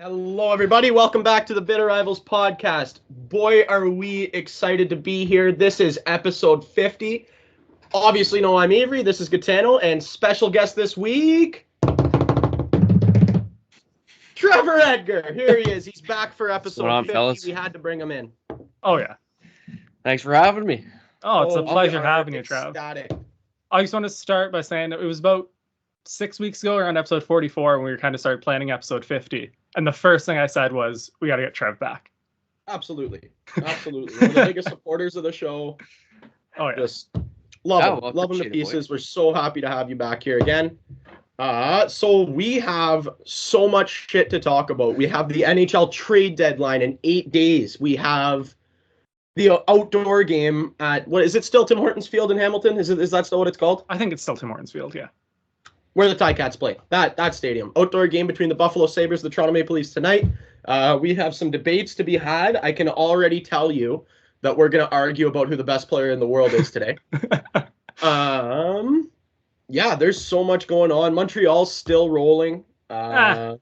Hello, everybody. Welcome back to the Bitter Rivals podcast. Boy, are we excited to be here. This is episode 50. Obviously, no, I'm Avery. This is Gaetano, and special guest this week, Trevor Edgar. Here he is. He's back for episode 50. Fellas? We had to bring him in. Oh, yeah. Thanks for having me. Oh, it's a pleasure having you, Trav. I just want to start by saying it was about 6 weeks ago, around episode 44, when we were kind of started planning episode 50. And the first thing I said was, we got to get Trev back. Absolutely. One of the biggest supporters of the show. Oh, yeah. Just love him to pieces. We're so happy to have you back here again. So we have so much shit to talk about. We have the NHL Trade Deadline in 8 days. We have the outdoor game at, what is it, still Tim Hortons Field in Hamilton? Is that still what it's called? I think it's still Tim Hortons Field, yeah. Where the Ticats play. That stadium. Outdoor game between the Buffalo Sabres and the Toronto Maple Leafs tonight. We have some debates to be had. I can already tell you that we're going to argue about who the best player in the world is today. Yeah, there's so much going on. Montreal's still rolling. They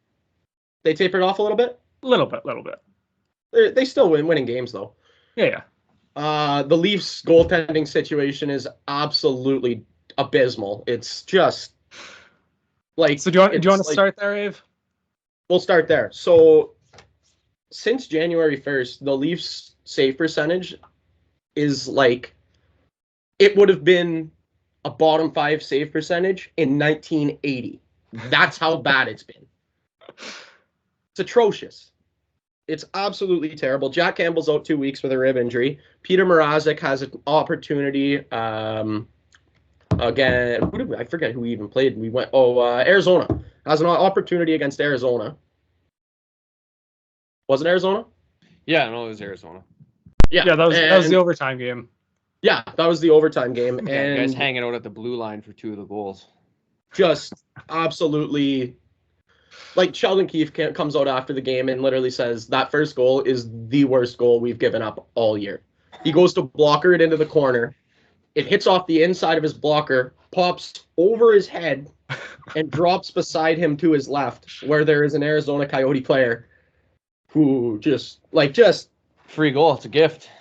tapered off a little bit? Little bit. They still winning games, though. Yeah. The Leafs' goaltending situation is absolutely abysmal. It's just... So do you want to start there, Ave? We'll start there. So since January 1st, the Leafs save percentage is like, it would have been a bottom 5 save percentage in 1980. That's how bad it's been. It's atrocious. It's absolutely terrible. Jack Campbell's out 2 weeks with a rib injury. Peter Mrazek has an opportunity. Again, I forget who we even played. We went, Arizona has an opportunity against Arizona. Was it Arizona? Yeah, no, it was Arizona. Yeah, that was the overtime game. Yeah, that was the overtime game. Yeah, and guys hanging out at the blue line for 2 of the goals. Just absolutely, like Sheldon Keefe comes out after the game and literally says that first goal is the worst goal we've given up all year. He goes to blocker it into the corner. It hits off the inside of his blocker, pops over his head, and drops beside him to his left, where there is an Arizona Coyote player who just free goal. It's a gift.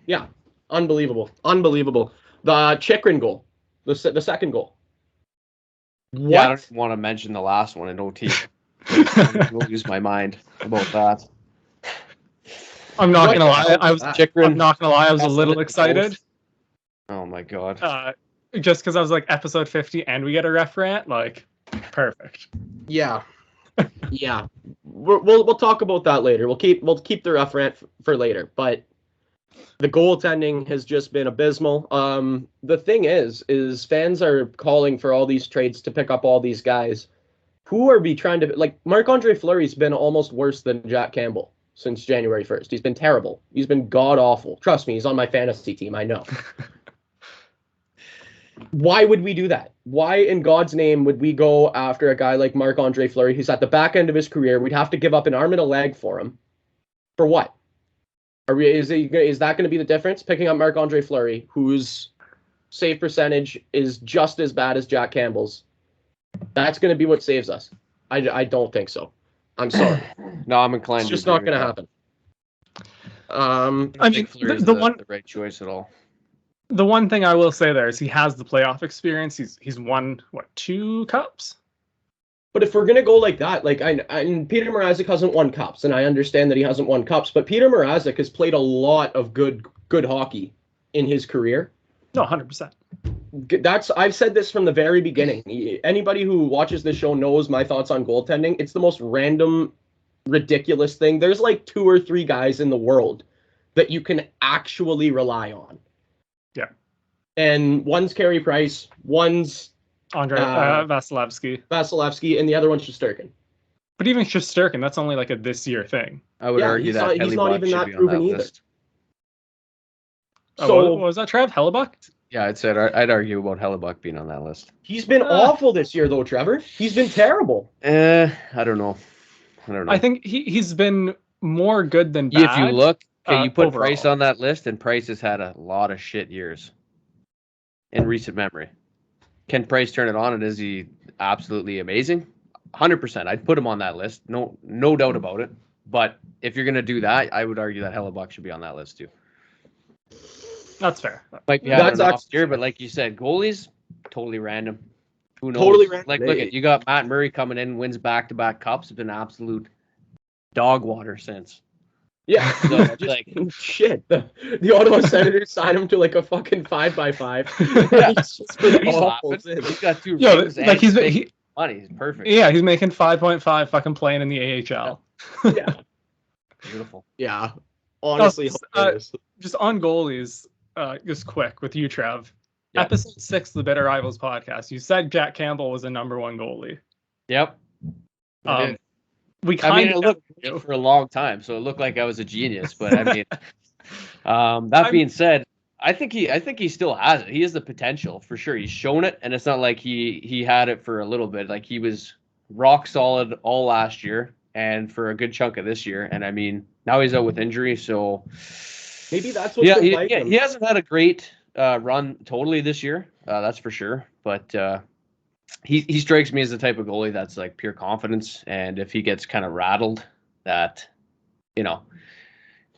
Yeah, unbelievable. The Chikrin goal, the second goal. What? Yeah, I don't want to mention the last one in OT. I'll lose my mind about that. I'm not gonna lie. I was a little excited. Oh my god! Just because I was like episode 50 and we get a ref rant, like perfect. Yeah. We'll talk about that later. We'll keep the ref rant for later. But the goaltending has just been abysmal. The thing is fans are calling for all these trades to pick up all these guys. Who are we trying to, like, Marc-Andre Fleury's been almost worse than Jack Campbell since January 1st. He's been terrible. He's been god awful. Trust me, he's on my fantasy team. I know. Why would we do that? Why in God's name would we go after a guy like Marc-Andre Fleury who's at the back end of his career? We'd have to give up an arm and a leg for him. For what? Is that going to be the difference? Picking up Marc-Andre Fleury, whose save percentage is just as bad as Jack Campbell's. That's going to be what saves us. I don't think so. I'm sorry. No, I'm inclined. It's just not going to happen. I mean, the right choice at all. The one thing I will say there is he has the playoff experience. He's won 2 cups. But if we're gonna go like that, like I Peter Mrazek hasn't won cups, and I understand that he hasn't won cups, but Peter Mrazek has played a lot of good hockey in his career. No, 100%. I've said this from the very beginning. Anybody who watches this show knows my thoughts on goaltending. It's the most random, ridiculous thing. There's like 2 or 3 guys in the world that you can actually rely on. Yeah. And one's Carey Price, one's Andrei Vasilevsky, and the other one's Shesterkin. But even Shesterkin, that's only like a this year thing. I would argue that he's not even that proven either. So was that Trev Hellebuck? Yeah, I'd argue about Hellebuck being on that list. He's been awful this year, though, Trevor. He's been terrible. I don't know. I think he's been more good than bad. If you look, you put overall. Price on that list, and Price has had a lot of shit years in recent memory. Can Price turn it on, and is he absolutely amazing? 100%. I'd put him on that list. No doubt about it. But if you're going to do that, I would argue that Hellebuck should be on that list too. That's fair. Might be having an off year, but like you said, goalies, totally random. Who knows? Totally random. Like, look at, you got Matt Murray coming in, wins back-to-back cups. It's been absolute dog water since. Yeah, So, just like, shit. The Ottawa Senators signed him to like a fucking 5x5. Yeah. He's just been he's awful laughing. since. He's got 2 Yo, rings and like he's he's making money. He's perfect. Yeah, he's making 5.5 fucking playing in the AHL. Yeah, Beautiful. yeah. Honestly, hilarious. Just on goalies, just quick with you, Trev. Yep. Episode 6 of the Bitter Rivals podcast, you said Jack Campbell was the -- 1 goalie. Yep. We I mean, kind it of looked good for a long time, so it looked like I was a genius. But I mean, that being said, I think he still has it. He has the potential for sure. He's shown it, and it's not like he had it for a little bit. Like, he was rock solid all last year and for a good chunk of this year. And I mean, now he's out with injury, so maybe that's what's been like him. He hasn't had a great run totally this year. That's for sure. But he strikes me as the type of goalie that's like pure confidence, and if he gets kind of rattled, that, you know,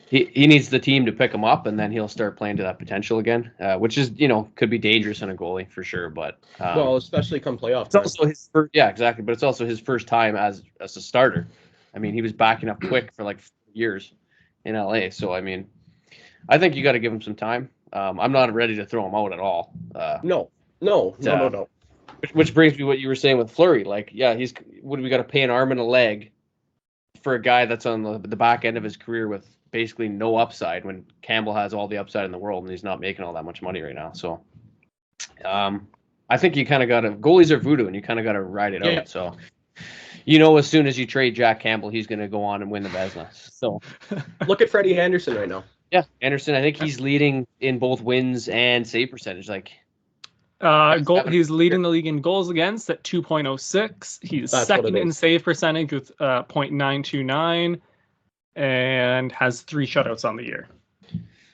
he needs the team to pick him up, and then he'll start playing to that potential again, which is, you know, could be dangerous in a goalie for sure. But well, especially come playoff it's time. also his first, yeah, exactly. But it's also his first time as a starter. I mean, he was backing up quick for like 4 years in LA. So I mean, I think you got to give him some time. I'm not ready to throw him out at all. No. Which brings me to what you were saying with Fleury. Like, yeah, what do we got to pay an arm and a leg for a guy that's on the back end of his career with basically no upside, when Campbell has all the upside in the world and he's not making all that much money right now. So I think you kind of got to, goalies are voodoo, and you kind of got to ride it out. So, you know, as soon as you trade Jack Campbell, he's going to go on and win the Vezina. So look at Freddie Henderson right now. Yeah, Anderson, I think he's leading in both wins and save percentage. Like, he's leading the league in goals against at 2.06. He's second in save percentage with .929, and has 3 shutouts on the year.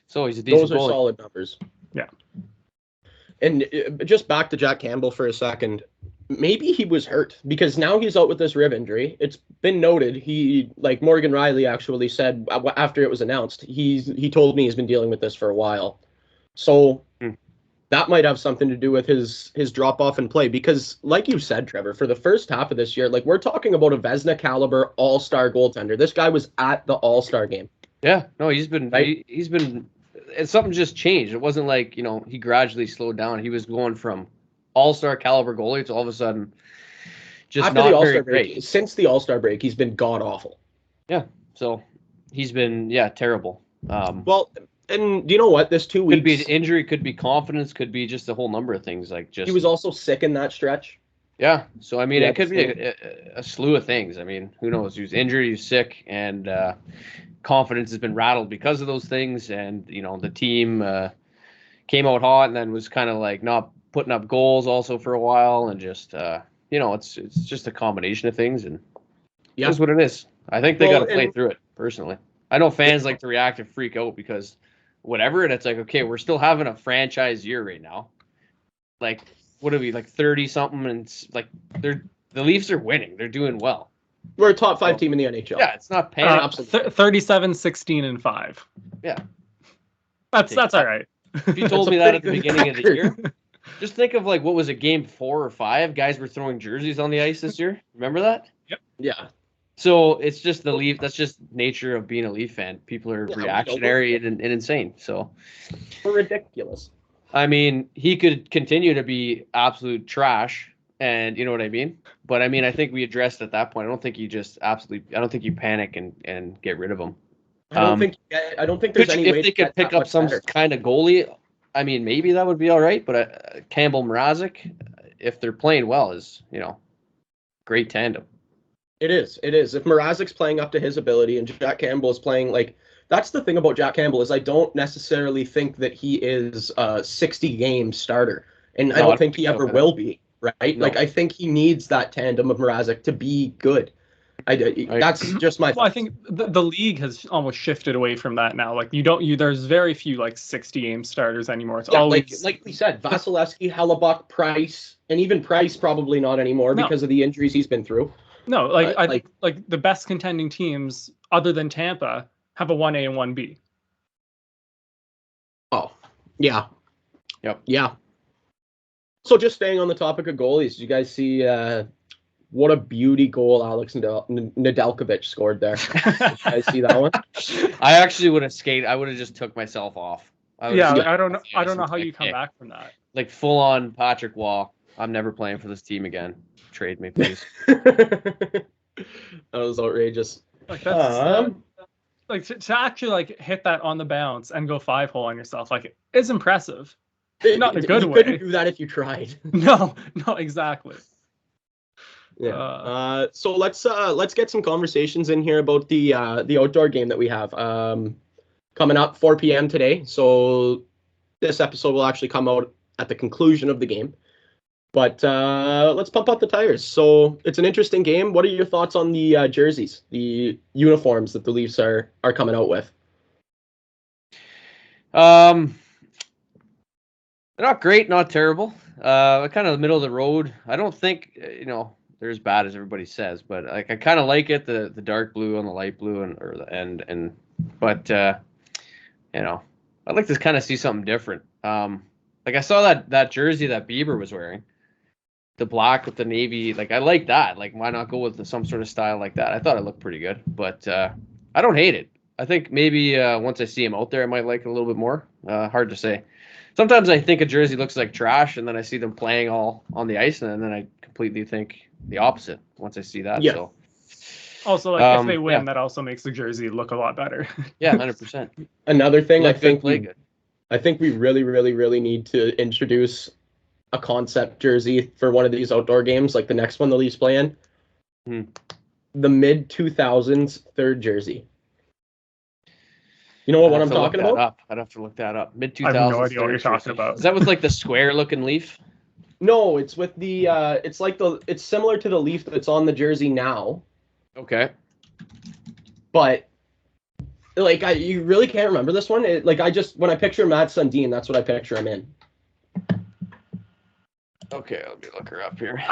So he's a decent Those are goalie. solid numbers. Yeah. And just back to Jack Campbell for a second. Maybe he was hurt, because now he's out with this rib injury. It's been noted. He, like Morgan Riley actually said after it was announced, he told me he's been dealing with this for a while. So that might have something to do with his drop off in play, because like you said, Trevor, for the first half of this year, like, we're talking about a Vezina caliber all-star goaltender. This guy was at the all-star game. Yeah, no, he's been and something just changed. It wasn't like, you know, he gradually slowed down. He was going from all-star caliber goalie to all of a sudden just after not the All-Star very break. great. Since the All-Star break, he's been god awful. Yeah, so he's been terrible. Well, and do you know what? This 2 weeks could be injury, could be confidence, could be just a whole number of things. Like, just he was also sick in that stretch. Yeah, so I mean, Yeah, it could be a slew of things. I mean, who knows? He was injured, he was sick, and confidence has been rattled because of those things. And, you know, the team came out hot and then was kind of like not putting up goals also for a while, and just you know, it's just a combination of things, and that's what it is. I think they got to play through it personally. I know fans like to react and freak out because whatever, and it's like, okay, we're still having a franchise year right now. Like, what are we, like 30 something, and it's like the Leafs are winning, they're doing well. We're a top 5 team in the NHL. Yeah, it's not panic. 37, 16, and 5. Yeah, that's all right. If you told me that at the beginning of the year, just think of like, what was it, game 4 or 5? Guys were throwing jerseys on the ice this year. Remember that? Yep. Yeah. So it's just the Leaf. That's just nature of being a Leaf fan. People are reactionary and insane. So we're ridiculous. I mean, he could continue to be absolute trash, and you know what I mean. But I mean, I think we addressed at that point. I don't think you just absolutely. I don't think you panic and get rid of him. I don't think there's any way if they could pick up some kind of goalie. I mean, maybe that would be all right. But Campbell, Mrazek, if they're playing well, is, you know, great tandem. It is. If Mrazek's playing up to his ability and Jack Campbell is playing, like, that's the thing about Jack Campbell, is I don't necessarily think that he is a 60-game starter, and I don't think he ever will be, right? No. Like, I think he needs that tandem of Mrazek to be good. That's just my. Well, I think the league has almost shifted away from that now. Like, there's very few like 60-game starters anymore. It's always like we said, Vasilevsky, Hellebuck, Price, and even Price probably not anymore because of the injuries he's been through. No, I think like the best contending teams other than Tampa have a 1A and 1B. Oh, yeah. Yep. Yeah. So just staying on the topic of goalies, did you guys see what a beauty goal Alex Nedeljkovic scored there? Did you guys see that one? I actually would have skated. I would have just took myself off. I don't know. I don't know how you come back from that. Like full on Patrick Waugh. I'm never playing for this team again. Trade me, please. That was outrageous. Like that's like to actually like hit that on the bounce and go 5-hole on yourself. Like it's impressive. Not in a good way. You couldn't do that if you tried. No, exactly. Yeah. So let's get some conversations in here about the outdoor game that we have coming up 4 p.m. today. So this episode will actually come out at the conclusion of the game. But let's pump out the tires. So it's an interesting game. What are your thoughts on the jerseys, the uniforms that the Leafs are coming out with? They're not great, not terrible. Kind of the middle of the road. I don't think they're as bad as everybody says, but like I kind of like it, the dark blue and the light blue but I'd like to kind of see something different. Like I saw that jersey that Bieber was wearing, the black with the navy. Like I like that. Like why not go with some sort of style like that? I thought it looked pretty good, but I don't hate it. I think maybe once I see him out there, I might like it a little bit more. Hard to say. Sometimes I think a jersey looks like trash, and then I see them playing all on the ice, and then I completely think the opposite once I see that. Yeah. So. Also, like if they win, that also makes the jersey look a lot better. Yeah, 100%. Another thing, I think we really, really, really need to introduce a concept jersey for one of these outdoor games, like the next one the Leafs play in. The mid-2000s third jersey. You know what I'm talking about? I'd have to look that up. Mid-2000s. I have no idea what you're talking about. Is that with like the square-looking leaf? No, it's with the. It's similar to the leaf that's on the jersey now. Okay. But like, you really can't remember this one. When I picture Matt Sundin, that's what I picture him in. Okay, let me look her up here.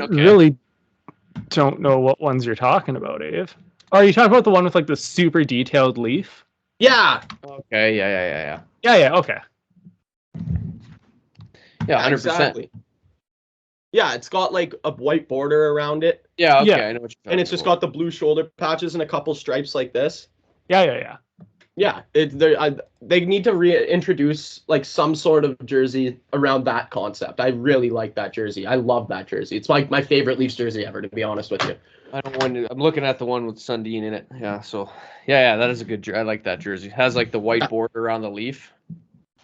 Really don't know what ones you're talking about, Ave. Are you talking about the one with like the super detailed leaf? Yeah. Okay. Yeah. Yeah. Okay. Yeah, 100%. Exactly. Yeah, it's got like a white border around it. Yeah. Okay. Yeah. I know what you're talking and it's just got the blue shoulder patches and a couple stripes like this. Yeah. Yeah, they need to reintroduce like some sort of jersey around that concept. I really like that jersey. I love that jersey. It's like my favorite Leafs jersey ever, to be honest with you. I'm looking at the one with Sundin in it. Yeah, so yeah, that is a good jersey. I like that jersey. It has like the white border around the leaf.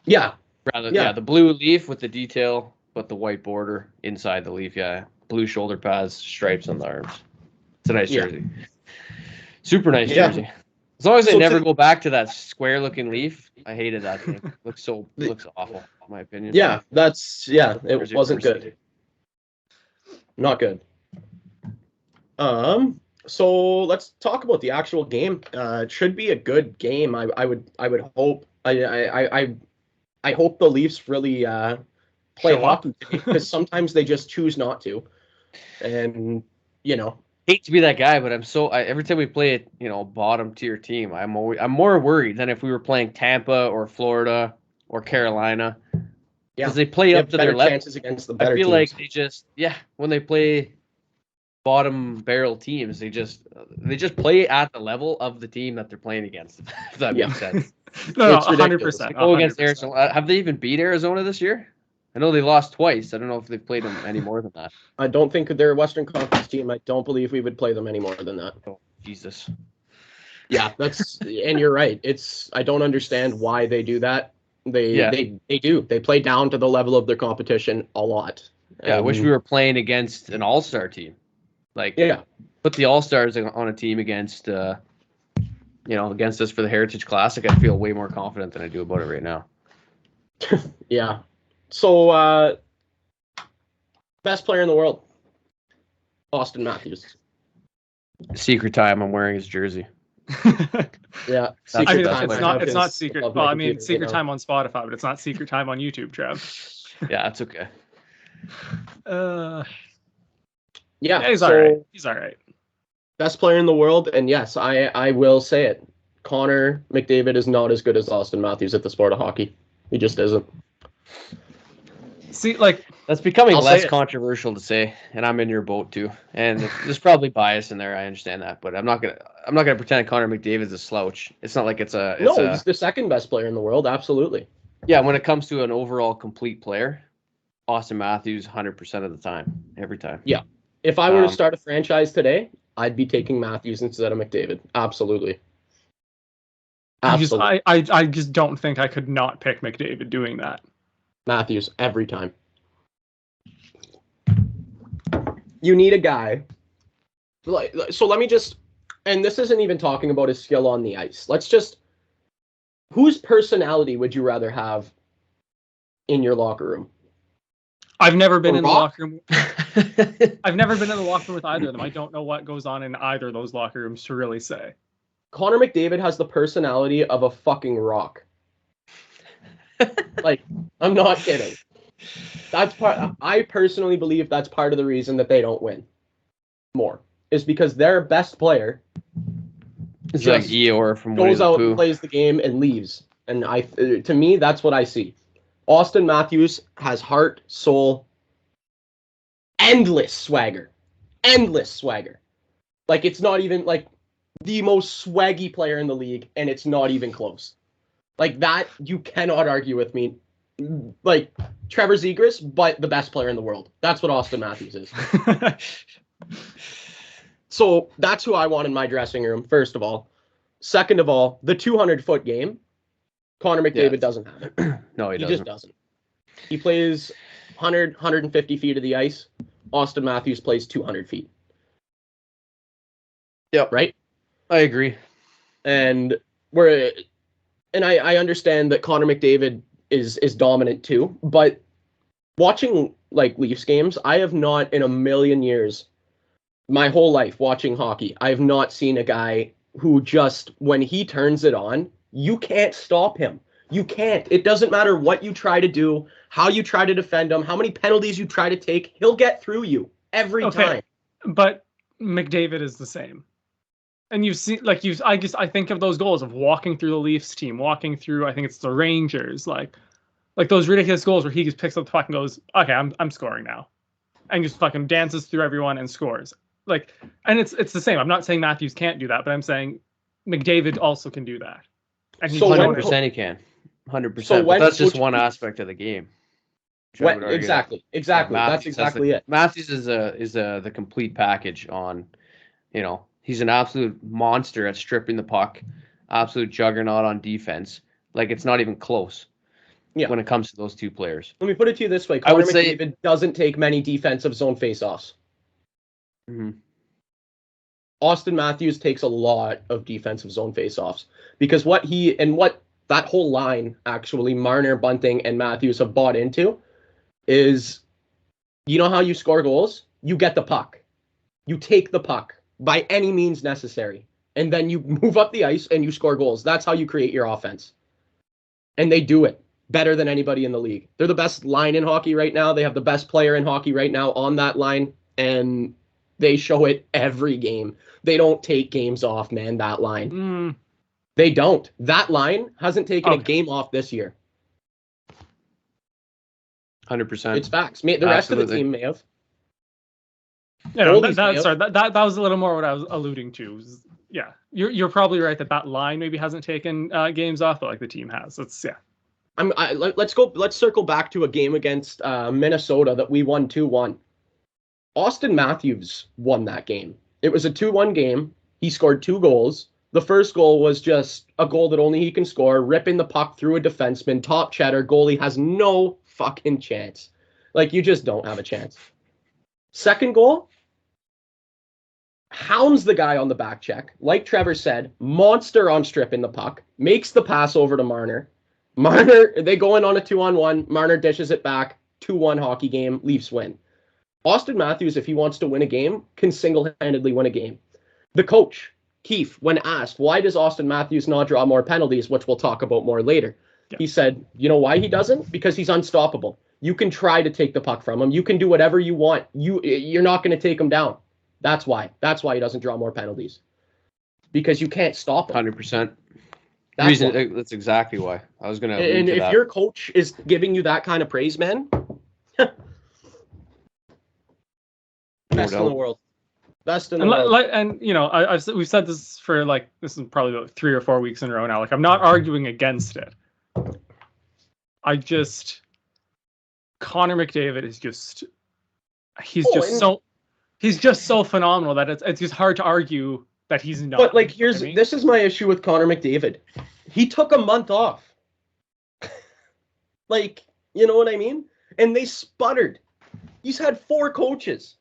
Yeah. The blue leaf with the detail, but the white border inside the leaf. Yeah, blue shoulder pads, stripes on the arms. It's a nice jersey. Super nice jersey. As long as they never go back to that square-looking leaf, I hated that thing. Looks awful, in my opinion. Yeah, it wasn't good. Not good. So let's talk about the actual game. It should be a good game. I would hope. I hope the Leafs really play hockey because sometimes they just choose not to, and hate to be that guy, but every time we play a bottom tier team, I'm more worried than if we were playing Tampa or Florida or Carolina, because they play up to their level. Chances against the better I feel teams. like they just when they play bottom barrel teams, they just play at the level of the team that they're playing against. If that makes sense. No, 100%. Go against Arizona. Have they even beat Arizona this year? I know they lost twice. I don't know if they've played them any more than that. I don't think they're a Western Conference team. I don't believe we would play them any more than that. Oh, Jesus. Yeah, and you're right. I don't understand why they do that. They do. They play down to the level of their competition a lot. Yeah, I wish we were playing against an all-star team. Put the all-stars on a team against against us for the Heritage Classic. I'd feel way more confident than I do about it right now. Yeah. So, best player in the world, Austin Matthews. Secret time. I'm wearing his jersey. Yeah. It's not secret. Well, I mean, secret time on Spotify, but it's not secret time on YouTube, Trev. Yeah, that's okay. Yeah, he's all right. He's all right. Best player in the world, and yes, I will say it. Connor McDavid is not as good as Austin Matthews at the sport of hockey. He just isn't. See, like, that's becoming I'll less controversial to say, and I'm in your boat too. And there's probably bias in there. I understand that, but I'm not gonna pretend Connor McDavid's a slouch. It's not like he's the second best player in the world. Absolutely. Yeah, when it comes to an overall complete player, Austin Matthews 100% of the time, every time. Yeah. If I were to start a franchise today, I'd be taking Matthews instead of McDavid. Absolutely. Absolutely. I just don't think I could not pick McDavid doing that. Matthews every time. You need a guy. So let me just, and this isn't even talking about his skill on the ice. Whose personality would you rather have in your locker room? I've never been in the locker room. I've never been in the locker room with either of them. I don't know what goes on in either of those locker rooms to really say. Connor McDavid has the personality of a fucking rock. Like, I'm not kidding. I personally believe that's part of the reason that they don't win more, is because their best player is like Eeyore from goes out and plays the game and leaves. And to me, that's what I see. Austin Matthews has heart, soul, endless swagger. Like, it's not even like the most swaggy player in the league, and it's not even close. Like, that, you cannot argue with me. Like, Trevor Zegras, but the best player in the world. That's what Austin Matthews is. So that's who I want in my dressing room, first of all. Second of all, the 200-foot game, Connor McDavid doesn't have it. No, he doesn't. He just doesn't. He plays 100, 150 feet of the ice. Austin Matthews plays 200 feet. Yep. Right? I agree. And I understand that Connor McDavid is dominant too, but watching like Leafs games, I have not in a million years, my whole life watching hockey, I have not seen a guy who just, when he turns it on, you can't stop him. You can't. It doesn't matter what you try to do, how you try to defend him, how many penalties you try to take, he'll get through you every time. But McDavid is the same. And you see, like, I think of those goals of walking through the Leafs team, walking through, I think it's the Rangers, like those ridiculous goals where he just picks up the puck and goes, okay, I'm scoring now, and just fucking dances through everyone and scores. Like, and it's the same. I'm not saying Matthews can't do that, but I'm saying McDavid also can do that. And so 100% he can, 100%. So but that's just one aspect of the game. Exactly. That's exactly it. Matthews is the complete package on, you know. He's an absolute monster at stripping the puck, absolute juggernaut on defense. Like, it's not even close when it comes to those two players. Let me put it to you this way. Connor McDavid doesn't take many defensive zone faceoffs. Mm-hmm. Austin Matthews takes a lot of defensive zone faceoffs because what that whole line, actually, Marner, Bunting, and Matthews have bought into is, you know how you score goals? You get the puck. You take the puck by any means necessary. And then you move up the ice and you score goals. That's how you create your offense. And they do it better than anybody in the league. They're the best line in hockey right now. They have the best player in hockey right now on that line. And they show it every game. They don't take games off, man, that line. They don't. That line hasn't taken a game off this year. 100%. It's facts. The rest of the team may have. Yeah, no, that was a little more what I was alluding to. Yeah, you're probably right that line maybe hasn't taken games off, but like the team has. Let's circle back to a game against Minnesota that we won 2-1. Austin Matthews won that game. It was a 2-1 game. He scored 2 goals. The first goal was just a goal that only he can score, ripping the puck through a defenseman, top cheddar. Goalie has no fucking chance. Like, you just don't have a chance. Second goal, hounds the guy on the back check. Like Trevor said, monster on stripping the puck, makes the pass over to Marner. They go in on a 2-on-1. Marner dishes it back. 2-1 hockey game. Leafs win. Austin Matthews, if he wants to win a game, can single-handedly win a game. The coach, Keefe, when asked, why does Austin Matthews not draw more penalties, which we'll talk about more later, he said, you know why he doesn't? Because he's unstoppable. You can try to take the puck from him. You can do whatever you want. You're not going to take him down. That's why. That's why he doesn't draw more penalties. Because you can't stop him. 100%. That's exactly why. I was going to. And if your coach is giving you that kind of praise, man, best in the world. Best in the world. And you know, we've said this for like, this is probably about 3 or 4 weeks in a row now. Like, I'm not arguing against it. Connor McDavid is just, he's just so phenomenal that it's just hard to argue that he's not. But like, this is my issue with Connor McDavid. He took a month off. Like, you know what I mean? And they sputtered. He's had 4 coaches.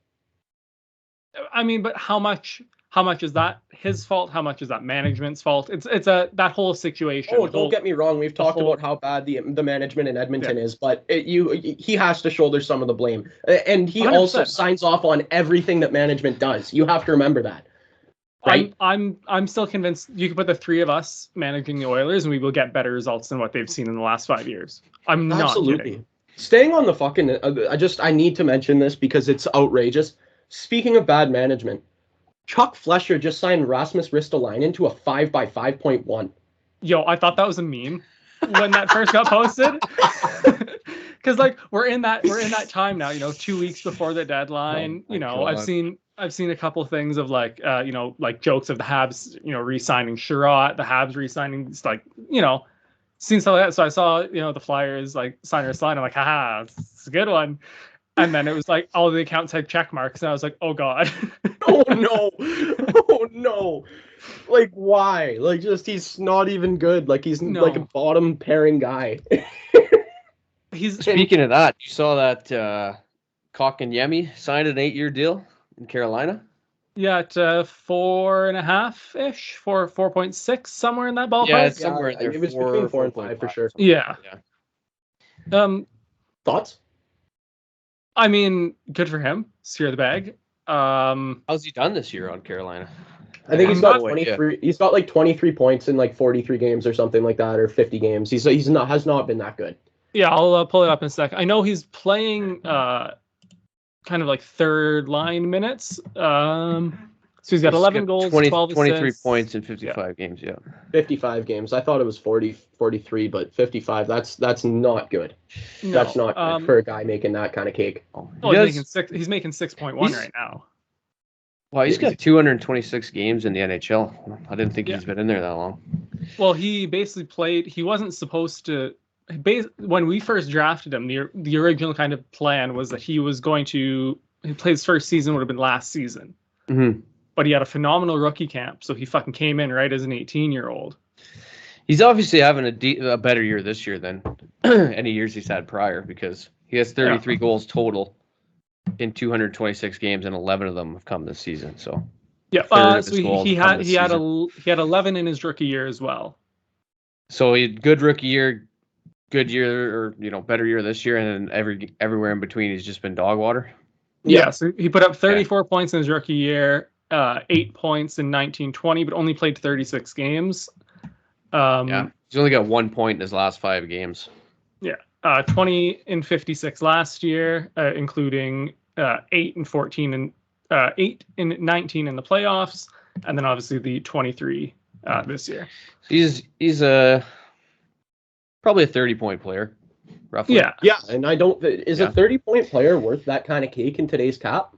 I mean, but how much is that his fault? How much is that management's fault? It's that whole situation. Oh, don't get me wrong. We've talked about how bad the management in Edmonton is, but he has to shoulder some of the blame. And he 100%. Also signs off on everything that management does. You have to remember that. Right? I'm still convinced you can put the 3 of us managing the Oilers and we will get better results than what they've seen in the last 5 years. I'm Absolutely. Not kidding. Staying on the fucking, I need to mention this because it's outrageous. Speaking of bad management, Chuck Flesher just signed Rasmus Ristolainen to a 5x5.1. Yo, I thought that was a meme when that first got posted. Because like we're in that time now, you know, 2 weeks before the deadline. You know, God. I've seen a couple of things of like you know, like jokes of the Habs, you know, re-signing Sherratt, the Habs re-signing, like, you know, seen stuff like that. So I saw, you know, the Flyers like sign I'm like, haha, it's a good one. And then it was like all the accounts had check marks, and I was like, oh God. Oh no. Oh no. Like, why? Like, just he's not even good. Like, he's like a bottom pairing guy. Speaking of that, you saw that Kotkaniemi signed an 8-year deal in Carolina? Yeah, at 4.5-ish, 4.6, somewhere in that ballpark. Yeah, it's somewhere in there. It was between 4 and 5 for sure. Yeah. Thoughts? I mean, good for him. Secure the bag. How's he done this year on Carolina? I think he's got 23. Yeah. He's got like 23 points in like 43 games or something like that, or 50 games. Has not been that good. Yeah, I'll pull it up in a sec. I know he's playing kind of like third line minutes. So he's got 11 goals, 12 23 assists. Points in 55 games, yeah. 55 games. I thought it was 43, but 55, that's not good. No, that's not good for a guy making that kind of cake. He's making 6.1 right now. Well, he's got 226 games in the NHL. I didn't think he's been in there that long. Well, he basically played. He wasn't supposed to. When we first drafted him, the original kind of plan was that he was going to play his first season would have been last season. Mm-hmm. But he had a phenomenal rookie camp, so he fucking came in right as an 18-year-old. He's obviously having a better year this year than any years he's had prior, because he has 33 goals total in 226 games, and 11 of them have come this season. So so he had 11 in his rookie year as well. So he had good rookie year, good year, or better year this year, and then everywhere in between he's just been dog water. Yeah, so he put up 34 points in his rookie year, 8 points in 19-20, but only played 36 games. He's only got 1 point in his last 5 games. Yeah, 20 in 56 last year, including 8 and 14 and 8 and 19 in the playoffs, and then obviously the 23 this year. He's probably a 30-point player, roughly. Yeah, and I don't. Is a 30-point player worth that kind of cake in today's cap?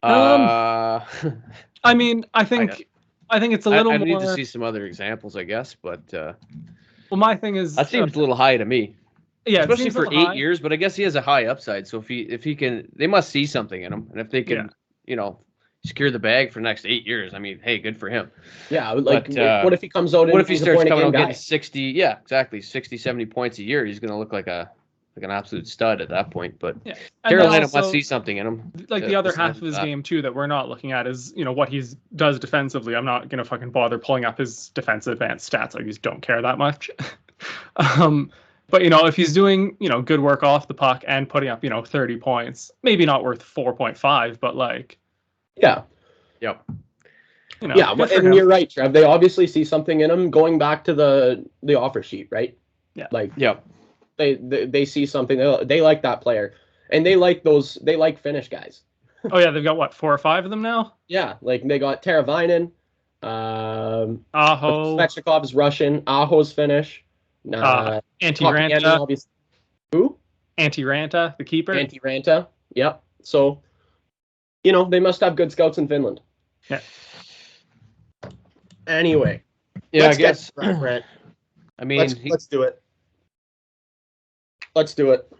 I mean, I think it's a little more. I need to see some other examples, I guess, but. Well, my thing is that seems a little high to me. Yeah, especially for 8 years. But I guess he has a high upside. So if he can, they must see something in him, and if they can, secure the bag for the next 8 years. I mean, hey, good for him. Yeah, like what if he comes out? What if he starts coming out getting 60? Yeah, exactly, 60, 70 points a year. He's going to look like an absolute stud at that point. But Carolina must see something in him. Like the other half of his game too that we're not looking at is what he does defensively. I'm not going to fucking bother pulling up his defensive advanced stats. I just don't care that much. But if he's doing good work off the puck and putting up 30 points, maybe not worth 4.5, but like. Yeah. Yep. And you're right, Trev. They obviously see something in him. Going back to the offer sheet, right? Yeah. Like. Yep. They see something. They like that player, and they like Finnish guys. Oh yeah, they've got what, 4 or 5 of them now? Yeah, like they got Teravainen. Aho. Svechnikov is Russian. Aho's Finnish. Antti Kotkaniemi, Ranta. obviously. Who? Antti Ranta, the keeper. Antti Ranta. Yep. So, they must have good scouts in Finland. Yeah. Anyway. Yeah, I guess. Brent. I mean, let's do it. Let's do it.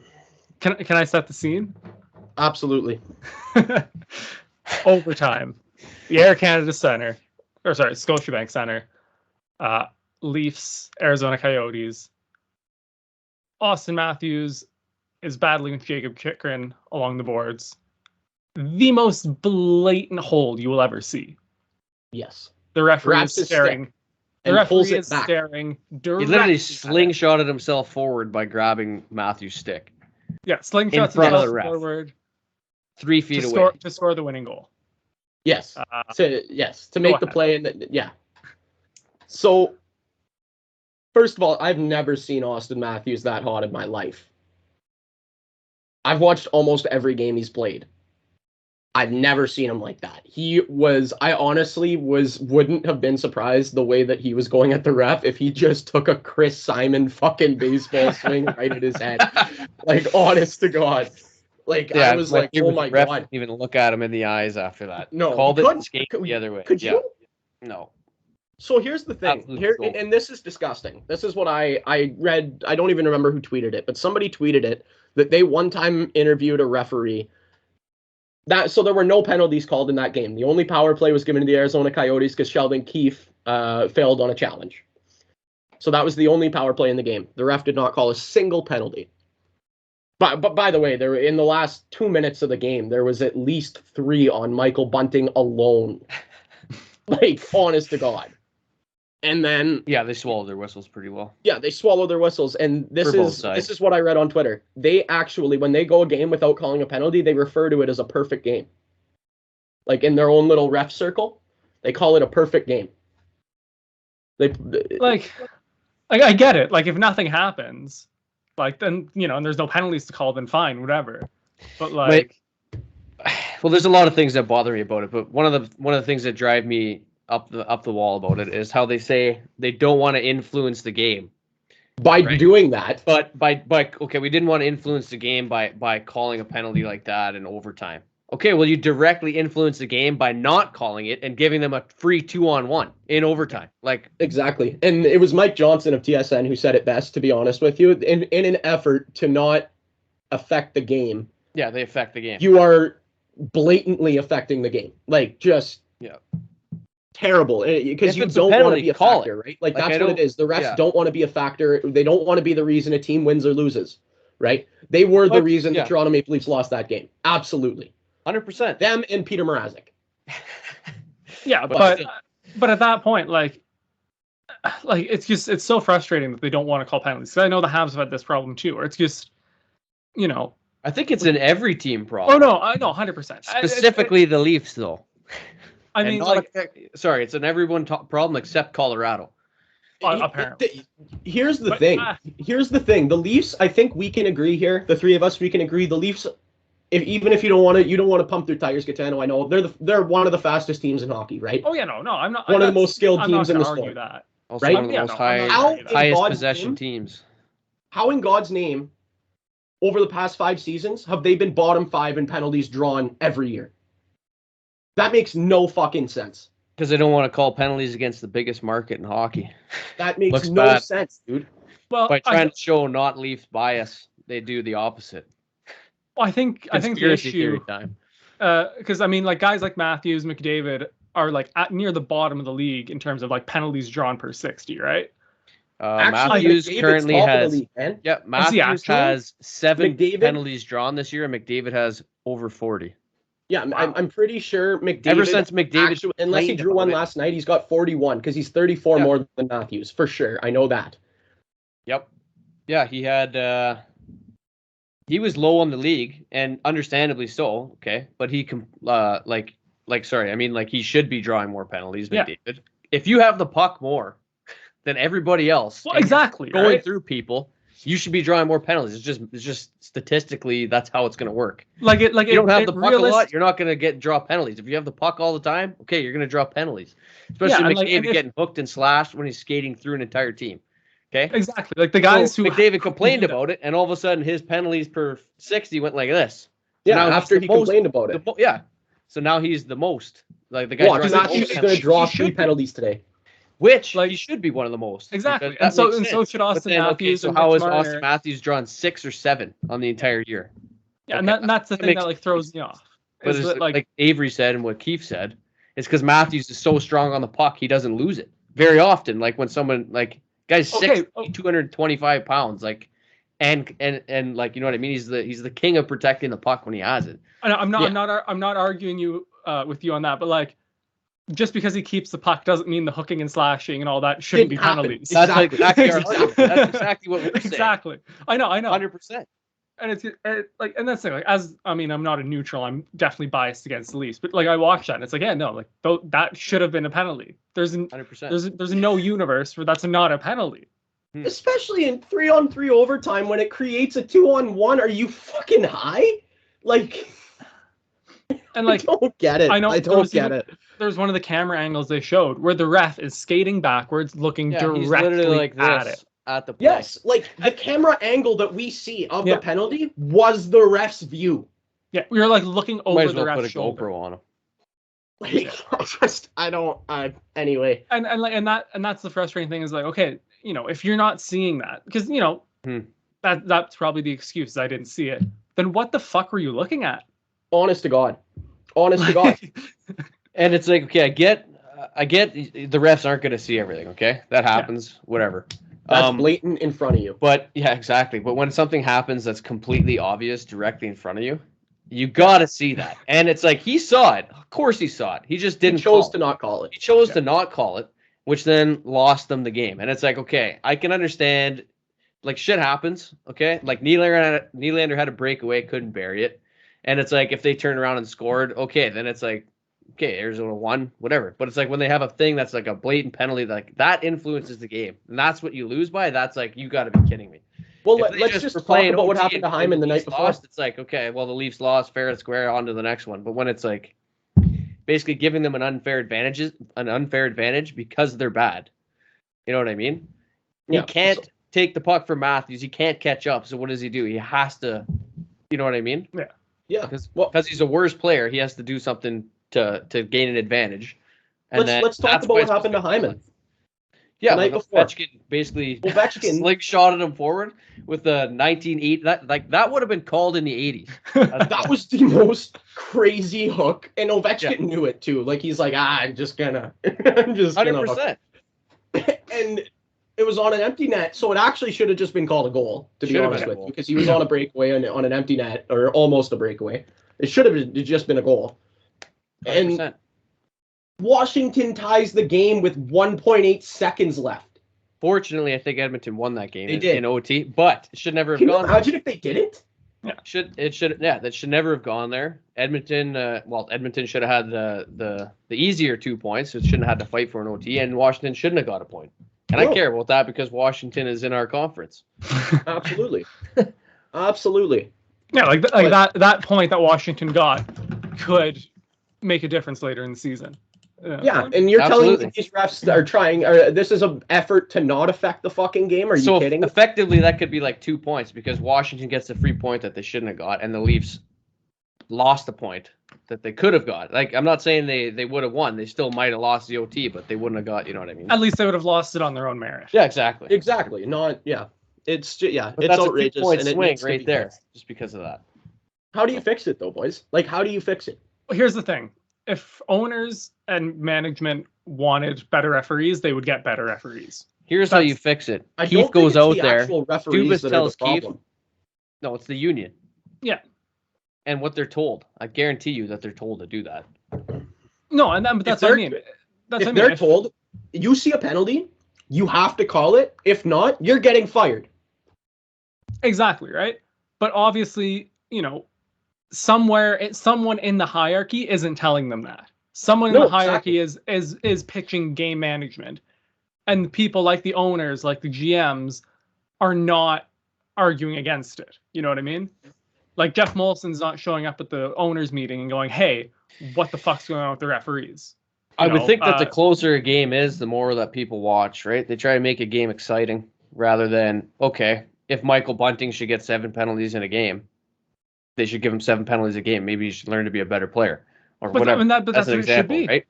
Can I set the scene? Absolutely. Overtime. The Air Canada Center. Or sorry, Scotiabank Center. Leafs, Arizona Coyotes. Austin Matthews is battling with Jacob Chikrin along the boards. The most blatant hold you will ever see. Yes. The referee is staring. The referee is staring directly. He literally slingshotted himself forward by grabbing Matthew's stick. Yeah, slingshots himself forward. 3 feet away. To score the winning goal. Yes. To make the play. Yeah. So, first of all, I've never seen Austin Matthews that hot in my life. I've watched almost every game he's played. I've never seen him like that. I honestly wouldn't have been surprised the way that he was going at the ref if he just took a Chris Simon fucking baseball swing right at his head. Like, honest to God. Like, yeah, I was like, oh my God. Didn't even look at him in the eyes after that. No. Called it and skated the other way. Could you? No. So here's the thing. And this is disgusting. This is what I read. I don't even remember who tweeted it, but somebody tweeted it that they one time interviewed a referee. So there were no penalties called in that game. The only power play was given to the Arizona Coyotes because Sheldon Keefe failed on a challenge. So that was the only power play in the game. The ref did not call a single penalty. But by the way, in the last 2 minutes of the game, there was at least 3 on Michael Bunting alone. Like, honest to God. And then they swallowed their whistles pretty well. Yeah, they swallow their whistles, and this is what I read on Twitter. They actually, when they go a game without calling a penalty, they refer to it as a perfect game. Like in their own little ref circle, they call it a perfect game. I get it. Like if nothing happens, like then and there's no penalties to call, then fine, whatever. But like, well, there's a lot of things that bother me about it, but one of the things that drive me up the wall about it is how they say they don't want to influence the game by doing that. But by okay, we didn't want to influence the game by calling a penalty like that in overtime. Okay, well, you directly influence the game by not calling it and giving them a free 2-on-1 in overtime. Like exactly, and it was Mike Johnson of TSN who said it best. To be honest with you, in an effort to not affect the game. Yeah, they affect the game. You are blatantly affecting the game. Like just terrible, because you don't want to be a factor, right? Like that's what it is. The refs don't want to be a factor. They don't want to be the reason a team wins or loses, right? They were the reason the Toronto Maple Leafs lost that game. Absolutely. 100%. Them and Peter Mrazek. Yeah, but at that point, like it's so frustrating that they don't want to call penalties. Because I know the Habs have had this problem too, or it's just, I think it's an every team problem. Oh no, I know 100%. Specifically the Leafs, though. I mean, sorry, it's an everyone problem except Colorado. Apparently. Here's the thing. The Leafs, I think we can agree here. The three of us, we can agree. The Leafs, even if you don't want to pump their tires, Gaetano. I know they're one of the fastest teams in hockey, right? Oh yeah, no, I'm not. One of the most skilled teams in the sport. That. Also one of the most highest possession teams. How in God's name, over the past 5 seasons, have they been bottom 5 in penalties drawn every year? That makes no fucking sense. Because they don't want to call penalties against the biggest market in hockey. That makes no sense, dude. Well, by trying to show not Leafs bias, they do the opposite. Well, I think the issue, because I mean, like guys like Matthews, McDavid are like near the bottom of the league in terms of like penalties drawn per 60, right? Matthews currently has Matthews has 7 penalties drawn this year, and McDavid has over 40. Yeah, wow. I'm pretty sure McDavid. Ever since McDavid, unless he drew one last night, he's got 41 because he's 34 more than Matthews for sure. I know that. Yep. Yeah, he had. He was low on the league, and understandably so. Okay, but he he should be drawing more penalties, McDavid. Yeah. If you have the puck more than everybody else, exactly going through people, You should be drawing more penalties. It's just statistically that's how it's going to work. Like you don't have the puck a lot, you're not going to draw penalties. If you have the puck all the time, okay, you're going to draw penalties. Especially McDavid getting hooked and slashed when he's skating through an entire team. Okay? Exactly. Like the guys who McDavid complained about it, and all of a sudden his penalties per 60 went like this. So yeah, after he complained about it. Yeah. So now he's the most. Like the guy he's going to draw 3 penalties today. Which he should be one of the most. Exactly. And so should Austin Matthews. So how is Austin Matthews drawn 6 or 7 on the entire year? Yeah, and that's the thing that throws me off. But like Avery said and what Keefe said, it's because Matthews is so strong on the puck, he doesn't lose it very often. Like when someone guy's 6', 225 pounds, and like, you know what I mean? He's the king of protecting the puck when he has it. I'm not arguing with you on that, but just because he keeps the puck doesn't mean the hooking and slashing and all that shouldn't be penalties. That's exactly That's exactly what we're saying. Exactly. I know. 100%. And it's and that's the thing. I'm not a neutral. I'm definitely biased against the Leafs, but I watch that and it's that should have been a penalty. There's 100%. There's no universe where that's not a penalty. Especially in 3-on-3 overtime when it creates a 2-on-1. Are you fucking high? And I don't get it. I know. I don't get it. There's one of the camera angles they showed where the ref is skating backwards, looking directly at it. At the play. Yes, the camera angle that we see of the penalty was the ref's view. Yeah, we were looking over the ref's shoulder. GoPro on him. Anyway. And that's the frustrating thing is okay, if you're not seeing that, because that's probably the excuse I didn't see it. Then what the fuck were you looking at? Honest to God. And it's okay, I get the refs aren't going to see everything, okay? That happens, whatever. That's blatant in front of you. But yeah, exactly. But when something happens that's completely obvious directly in front of you, you got to see that. And it's he saw it. Of course he saw it. He just didn't chose to not call it. He chose to not call it, which then lost them the game. And it's okay, I can understand shit happens, okay? Nylander had a breakaway, couldn't bury it. And it's if they turned around and scored, okay, then it's okay, Arizona won, whatever. But it's when they have a thing that's a blatant penalty, that influences the game. And that's what you lose by. That's you got to be kidding me. Well, let's just talk about what happened to Hyman the night before. Lost, it's okay, well, the Leafs lost, fair and square, on to the next one. But when it's basically giving them an unfair advantage because they're bad. You know what I mean? Yeah, he can't take the puck from Matthews. He can't catch up. So what does he do? He has to, you know what I mean? Yeah. Yeah. Because he's a worse player, he has to do something to gain an advantage. And let's talk about what happened to Hyman. Yeah, Ovechkin basically slingshotted him forward with a 1980. That would have been called in the 80s. That was the most crazy hook, and Ovechkin knew it too. He's I'm just gonna 100%. And it was on an empty net, so it actually should have just been called a goal, to be honest with you, because he was on a breakaway on an empty net, or almost a breakaway. It should have just been a goal. 100%. And Washington ties the game with 1.8 seconds left. Fortunately, I think Edmonton won that game in OT, but it should never have gone. Can you imagine if they didn't? Yeah, that should never have gone there. Edmonton should have had the easier 2 points. So it shouldn't have had to fight for an OT, and Washington shouldn't have got a point. And I care about that because Washington is in our conference. Absolutely. Absolutely. Yeah, that point that Washington got could make a difference later in the season. Yeah, and you're telling me these refs are trying, this is an effort to not affect the fucking game? Are you kidding? Effectively, that could be 2 points because Washington gets the free point that they shouldn't have got, and the Leafs lost a point that they could have got. I'm not saying they would have won. They still might have lost the OT, but they wouldn't have got, you know what I mean? At least they would have lost it on their own merit. Yeah, exactly. Exactly. It's just, but it's that's outrageous. A 2-point and swing right there, just because of that. How do you fix it, though, boys? How do you fix it? Well, here's the thing. If owners and management wanted better referees, they would get better referees. Here's how you fix it. Keefe goes out there. Dubas tells Keefe. No, it's the union. Yeah. And what they're told. I guarantee you that they're told to do that. No, but that's what I mean. If they're told, you see a penalty, you have to call it. If not, you're getting fired. Exactly, right? But obviously, someone in the hierarchy isn't telling them that. Someone in the hierarchy is pitching game management, and people like the owners, like the GMs, are not arguing against it. You know what I mean? Like Jeff Molson's not showing up at the owners meeting and going, "Hey, what the fuck's going on with the referees?" I would think that the closer a game is, the more that people watch, right? They try to make a game exciting rather than, okay, if Michael Bunting should get 7 penalties in a game, they should give him 7 penalties a game. Maybe he should learn to be a better player or whatever. I mean, that's what it should be, right?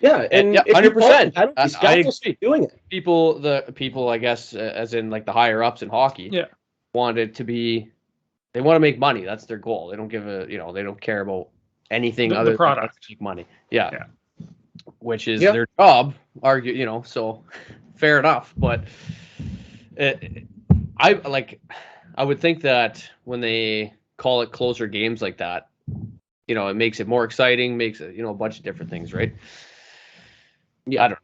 Yeah, and 100%. I keep doing it. People, I guess, as in like the higher ups in hockey, want it to be. They want to make money. That's their goal. They don't give a, they don't care about anything other than make money. Yeah. Which is their job. So fair enough. But I would think that when they call it closer games like that, it makes it more exciting, makes it, a bunch of different things, right? Yeah, I don't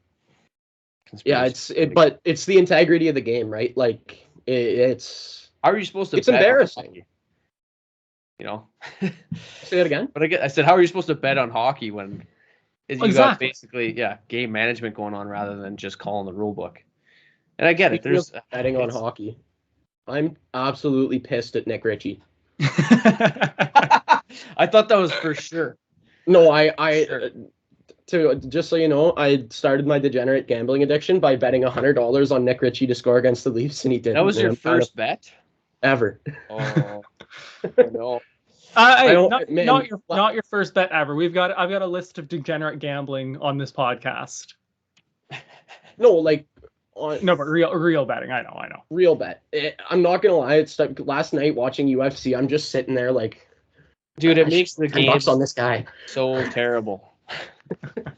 know. Yeah, but it's the integrity of the game, right? Like it's. How are you supposed to? It's embarrassing. Say that again. But I said, how are you supposed to bet on hockey when you got basically game management going on rather than just calling the rule book? And I get it. There's betting on hockey. I'm absolutely pissed at Nick Ritchie. I thought that was for sure. No, just so you know, I started my degenerate gambling addiction by betting $100 on Nick Ritchie to score against the Leafs, and he did. That was your first bet? Ever. Oh, no. Not your first bet ever. I've got a list of degenerate gambling on this podcast. No, but real betting. I know. Real bet. I'm not gonna lie. It's like last night watching UFC. I'm just sitting there like, dude, it makes the game on this guy so terrible,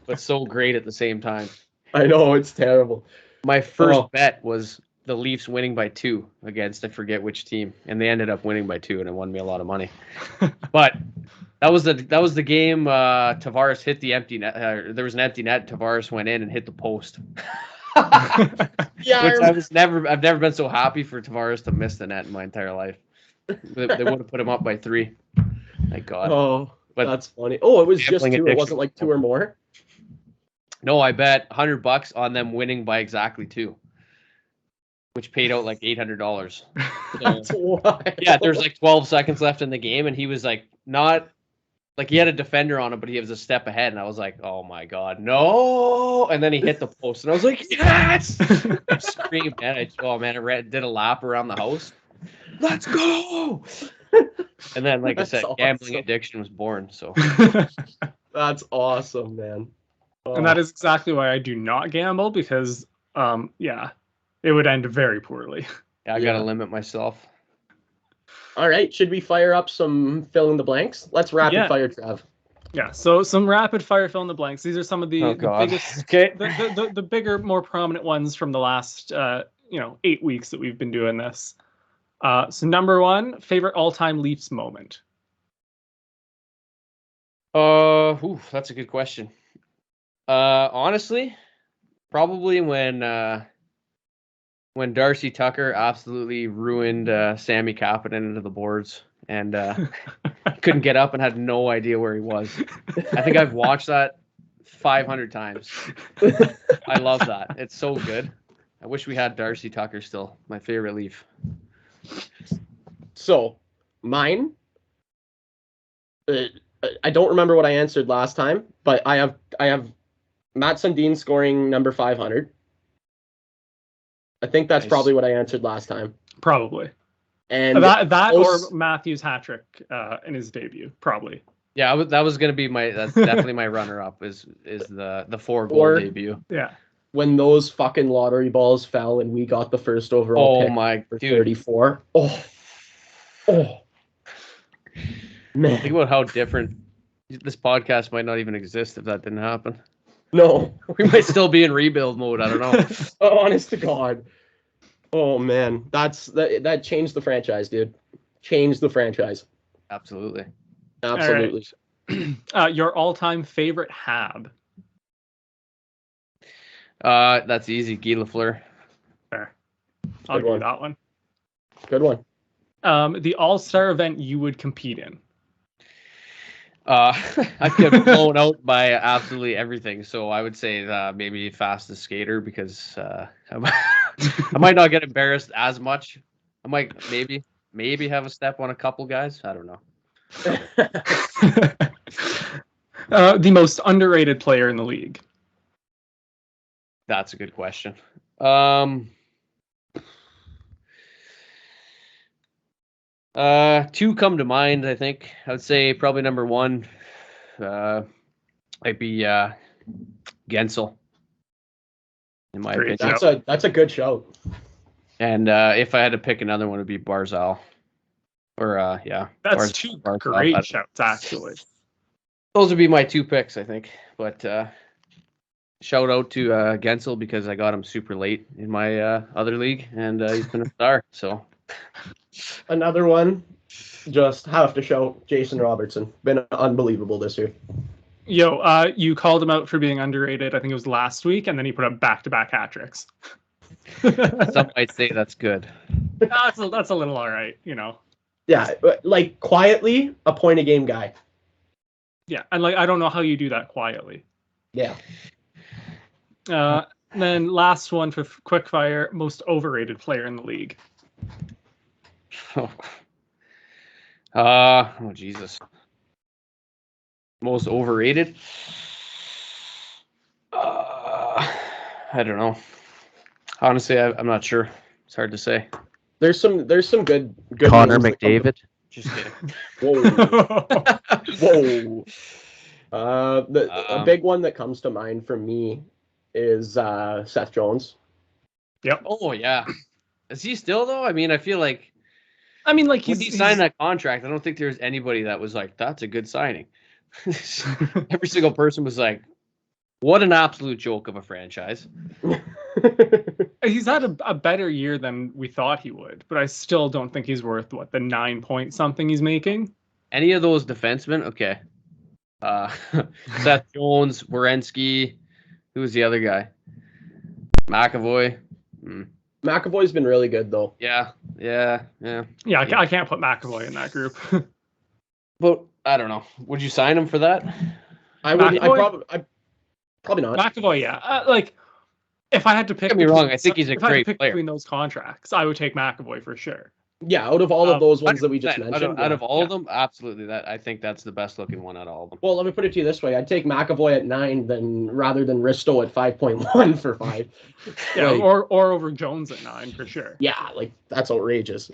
but so great at the same time. I know, it's terrible. My first bet was the Leafs winning by 2 against, I forget which team, and they ended up winning by 2, and it won me a lot of money. But that was the game. Tavares hit the empty net. There was an empty net. Tavares went in and hit the post. I've never been so happy for Tavares to miss the net in my entire life. They would have put him up by 3. Thank God. Oh, but that's funny. Oh, it was just 2. It wasn't like 2 or more. No, I bet $100 on them winning by exactly 2, which paid out like $800. That's wild. Yeah, there's like 12 seconds left in the game, and he was like not. Like, he had a defender on him, but he was a step ahead, and I was like, oh, my God, no! And then he hit the post, and I was like, yes! I screamed, man. I did a lap around the house. Let's go! And then, like I said, gambling addiction was born, so. That's awesome, man. Oh. And that is exactly why I do not gamble, because, it would end very poorly. Yeah, I got to limit myself. All right, should we fire up some fill in the blanks? Let's rapid fire, Trev. Yeah, so some rapid fire fill in the blanks. These are some of the biggest, the bigger, more prominent ones from the last 8 weeks that we've been doing this. So number 1, favorite all-time Leafs moment. That's a good question. Honestly, probably when Darcy Tucker absolutely ruined Sammy Kapanen into the boards and couldn't get up and had no idea where he was. I think I've watched that 500 times. I love that. It's so good. I wish we had Darcy Tucker still. My favorite Leaf. So, mine, I don't remember what I answered last time, but I have Matt Sundin scoring number 500. I think that's probably what I answered last time. Probably. And that or Matthews hat trick in his debut, probably. Yeah, that was going to be that's definitely my runner-up is the 4-goal debut. Yeah. When those fucking lottery balls fell and we got the first overall pick for 34. Oh, man. Think about how different this podcast might not even exist if that didn't happen. No. We might still be in rebuild mode. I don't know. Honest to God. Oh, man. That changed the franchise, dude. Changed the franchise. Absolutely. Absolutely. All right. Your all-time favorite Hab? That's easy. Guy Lafleur. Fair. I'll give you that one. Good one. The all-star event you would compete in? I get blown out by absolutely everything, so I would say maybe fastest skater because I might not get embarrassed as much I might maybe have a step on a couple guys. I don't know. The most underrated player in the league. That's a good question. Two come to mind, I think. I would say probably number one might be Gensel, in my Great opinion. That's a good show. And if I had to pick another one, it would be Barzal. Or yeah. That's two great shouts, actually. Those would be my two picks, I think. But shout out to Gensel because I got him super late in my other league, and he's been a star. So another one, just have to show Jason Robertson. Been unbelievable this year. Yo, you called him out for being underrated. I think it was last week, and then he put up back-to-back hat tricks. Some might say that's good. That's a little all right, you know. Yeah, like quietly a point a game guy. Yeah, and like I don't know how you do that quietly. Yeah. Then last one for quickfire, most overrated player in the league. Oh Jesus. Most overrated? I don't know. Honestly, I'm not sure. It's hard to say. There's some good Connor McDavid. Just kidding. Whoa. A big one that comes to mind for me is Seth Jones. Yep. Oh yeah. Is he still though? I mean, I feel like. When he signed that contract, I don't think there was anybody that was like, "That's a good signing." Every single person was like, "What an absolute joke of a franchise." He's had a better year than we thought he would, but I still don't think he's worth the 9 point something he's making. Any of those defensemen? Okay. Seth Jones, Werenski. Who was the other guy? McAvoy. McAvoy's been really good though. Yeah, I can't put McAvoy in that group. But I don't know. Would you sign him for that? I would. I probably not. McAvoy, yeah. If I had to pick, don't get me wrong. I think he's a great player. Between those contracts, I would take McAvoy for sure. Yeah, out of all of those ones that we just mentioned, out of all of them, absolutely. I think that's the best looking one out of all of them. Well, let me put it to you this way: I'd take McAvoy at 9 rather than Risto at 5.1 for 5. Yeah, like, or over Jones at 9 for sure. Yeah, like that's outrageous.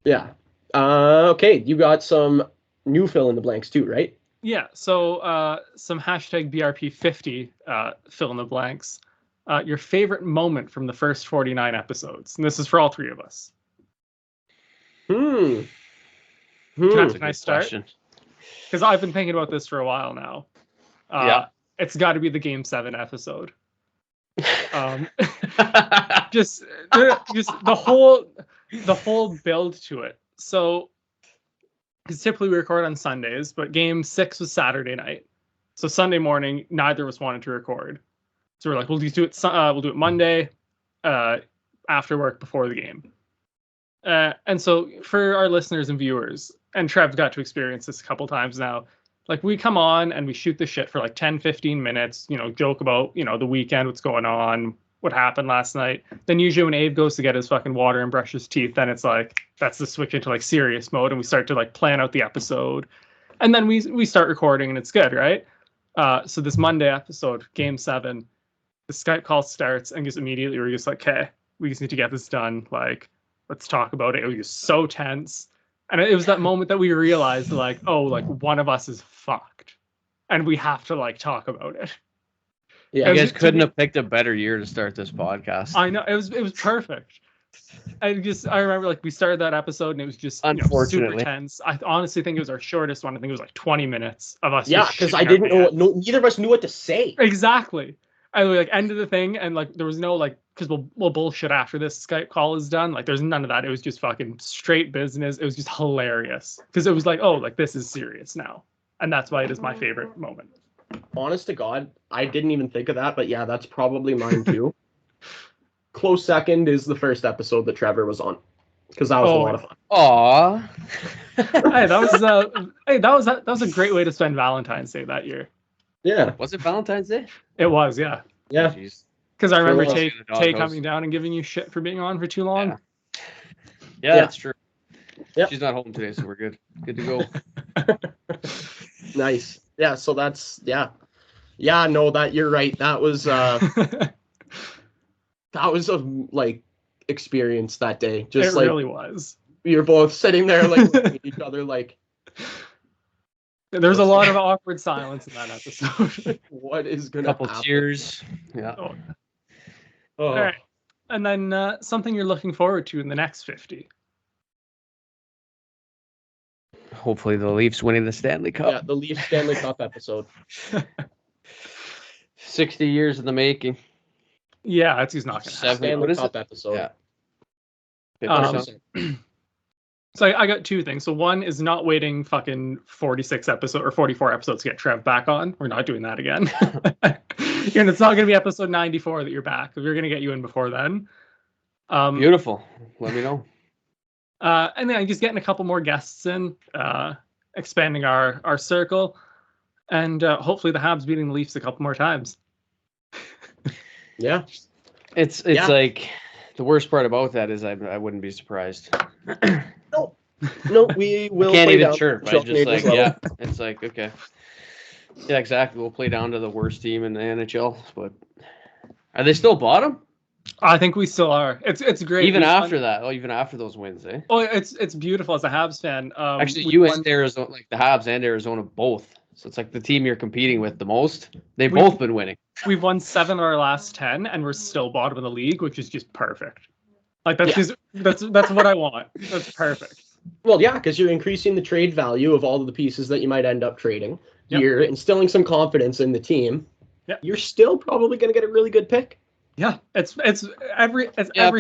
Yeah. Okay, you got some new fill in the blanks too, right? Yeah. So some hashtag BRP50 fill in the blanks. Your favorite moment from the first 49 episodes, and this is for all three of us. Can I start? Because I've been thinking about this for a while now. Yeah. It's got to be the Game 7 episode. Just the whole build to it. So, because typically we record on Sundays, but Game 6 was Saturday night. So Sunday morning, neither of us wanted to record. So we're like, we'll do it Monday, after work before the game. And so for our listeners and viewers, and Trev got to experience this a couple times now, like we come on and we shoot the shit for like 10, 15 minutes, joke about, the weekend, what's going on, what happened last night. Then usually when Abe goes to get his fucking water and brush his teeth, then it's like, that's the switch into like serious mode and we start to like plan out the episode. And then we start recording and it's good, right? So this Monday episode, Game 7, the Skype call starts and just immediately we're just like, okay, we just need to get this done. Like, let's talk about it. It was just so tense. And it was that moment that we realized like, oh, like one of us is fucked and we have to like talk about it. Yeah, you guys couldn't have picked a better year to start this podcast. I know, it was perfect. I remember like we started that episode and it was just unfortunately super tense. I honestly think it was our shortest one. I think it was like 20 minutes of us. Yeah, because I didn't know, neither of us knew what to say. Exactly. I like ended the thing and like there was no like, because we'll bullshit after this Skype call is done. Like there's none of that. It was just fucking straight business. It was just hilarious because it was like, oh, like this is serious now, and that's why it is my favorite moment. Honest to God, I didn't even think of that, but yeah, that's probably mine too. Close second is the first episode that Trevor was on, because that was a lot of fun. Aww. That was a great way to spend Valentine's Day that year. Yeah. Was it Valentine's Day? It was, yeah. Yeah. Because I remember Tay coming down and giving you shit for being on for too long. Yeah, that's true. Yep. She's not home today, so we're good. Good to go. Nice. Yeah, so that's Yeah, no, that you're right. That was that was a like experience that day. Just it like really was. You're both sitting there like looking at each other like there's a lot of awkward silence in that episode. What is gonna happen? Couple cheers. Yeah. Oh. Oh. All right. And then something you're looking forward to in the next 50. Hopefully the Leafs winning the Stanley Cup. Yeah, the Leafs Stanley Cup episode. 60 years in the making. Yeah, he's not going to happen. Stanley Cup episode. Yeah. So I got two things. So one is not waiting fucking 46 episodes or 44 episodes to get Trev back on. We're not doing that again. And it's not going to be episode 94 that you're back. We're going to get you in before then. Beautiful. Let me know. And then just getting a couple more guests in, expanding our circle, and hopefully the Habs beating the Leafs a couple more times. Yeah. It's like the worst part about that is I wouldn't be surprised. No, we will. I can't play even down chirp. to I just like level. yeah. It's like okay. Yeah, exactly. We'll play down to the worst team in the NHL. But are they still bottom? I think we still are. It's great. Even after that. Oh, even after those wins, eh? Oh, it's beautiful as a Habs fan. Actually, you and Arizona, like the Habs and Arizona both. So it's like the team you're competing with the most. They've both been winning. We've won 7 of our last 10, and we're still bottom of the league, which is just perfect. Like that's what I want. That's perfect. Well, yeah, because you're increasing the trade value of all of the pieces that you might end up trading. Yep. You're instilling some confidence in the team. Yep. You're still probably going to get a really good pick. Yeah, it's everything.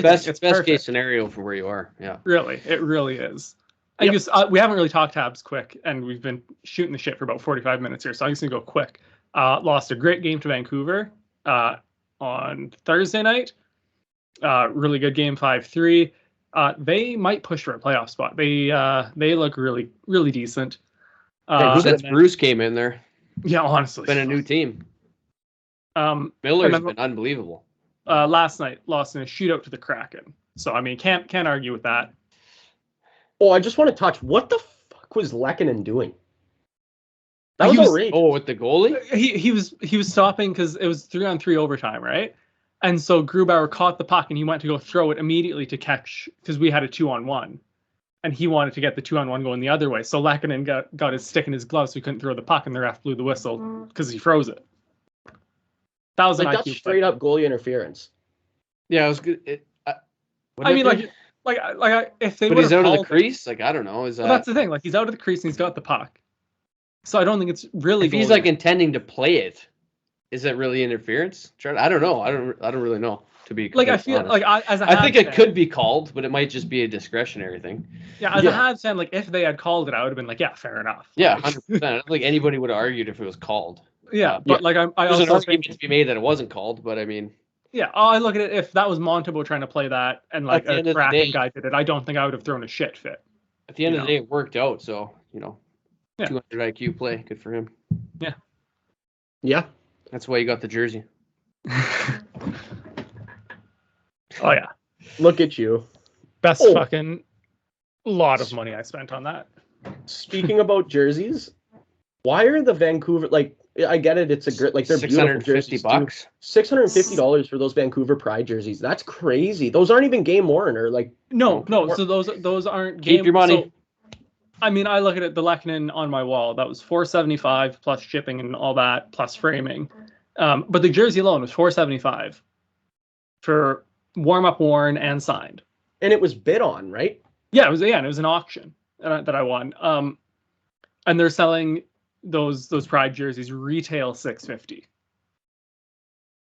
Best It's perfect. case scenario for where you are. Yeah, really, it really is. I just we haven't really talked Habs quick, and we've been shooting the shit for about 45 minutes here, so I'm just gonna go quick. Lost a great game to Vancouver on Thursday night. Really good game, 5-3. They might push for a playoff spot. They look really, really decent. Since Bruce came in there. Yeah, honestly. It's been a new team. Miller's been unbelievable. Last night, lost in a shootout to the Kraken. So, I mean, can't argue with that. Oh, I just want to touch. What the fuck was Lehkonen doing? That was outrageous. Oh, with the goalie? He was stopping because it was 3-on-3 overtime, right? And so Grubauer caught the puck and he went to go throw it immediately to catch because we had a 2-on-1. And he wanted to get the 2-on-1 going the other way. So Lehkonen got his stick in his glove so he couldn't throw the puck, and the ref blew the whistle because he froze it. That was like that's straight up goalie interference. Yeah, it was good. If they. But he's out of the crease. Like I don't know. Is that? Well, that's the thing. Like he's out of the crease and he's got the puck. So I don't think it's really. If he's like intending to play it, is it really interference? I don't know. I don't really know. To be like, I feel honest. like I think it could be called, but it might just be a discretionary thing. Yeah, as a Habs fan, like if they had called it, I would have been like, yeah, fair enough. Yeah, 100%. I don't think anybody would have argued if it was called. Yeah, but like I There's also an argument to be made that it wasn't called, but I mean. Yeah, I look at it if that was Montembeault trying to play that and like a Kraken guy did it, I don't think I would have thrown a shit fit. At the end of the day, it worked out, so 200 Yeah. IQ play, good for him. Yeah. Yeah. That's why you got the jersey. Oh yeah. Look at you. Best fucking lot of money I spent on that. Speaking about jerseys, why are the Vancouver I get it, it's a great they're beautiful jerseys. $650. $650 for those Vancouver Pride jerseys. That's crazy. Those aren't even game worn or like No. So those aren't keep your money. So, I mean, I look at it, the Lehkonen on my wall, that was $475 plus shipping and all that plus framing. But the jersey alone was $475 for warm up worn and signed. And it was bid on, right? Yeah, it was an auction that I won. And they're selling those Pride jerseys retail $650.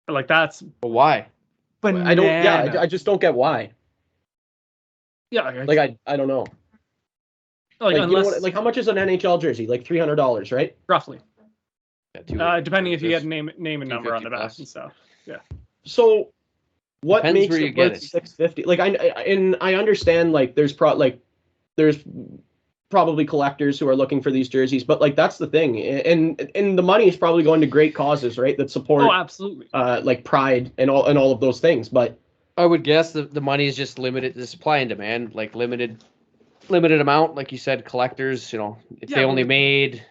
Like that's but why? But I just don't get why. Yeah, I don't know. Like unless, how much is an NHL jersey? Like $300, right? Roughly. Yeah, depending if you get name and number on the back and stuff. Yeah. So what Depends makes where you it get worth it. $650? I understand like there's probably collectors who are looking for these jerseys, but like that's the thing, and the money is probably going to great causes, right? That support absolutely like Pride and all of those things. But I would guess the money is just limited, the supply and demand, like limited amount, like you said, collectors, if they only made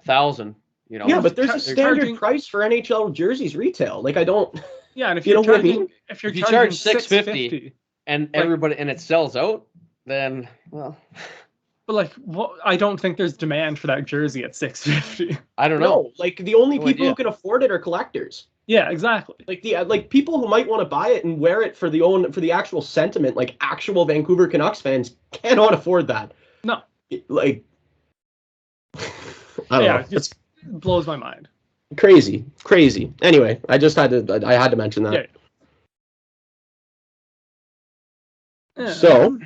1,000, Yeah, but there's a standard price for NHL jerseys retail. Like, I don't. Yeah, and if you're charging, if you charge $650 and everybody and it sells out, then well. But like, I don't think there's demand for that jersey at $650. I don't know. No, like the only people who can afford it are collectors. Yeah, exactly. Like people who might want to buy it and wear it for the actual sentiment, like actual Vancouver Canucks fans cannot afford that. No. Like, I don't know. It just blows my mind. Crazy. Anyway, I had to mention that. Yeah. So,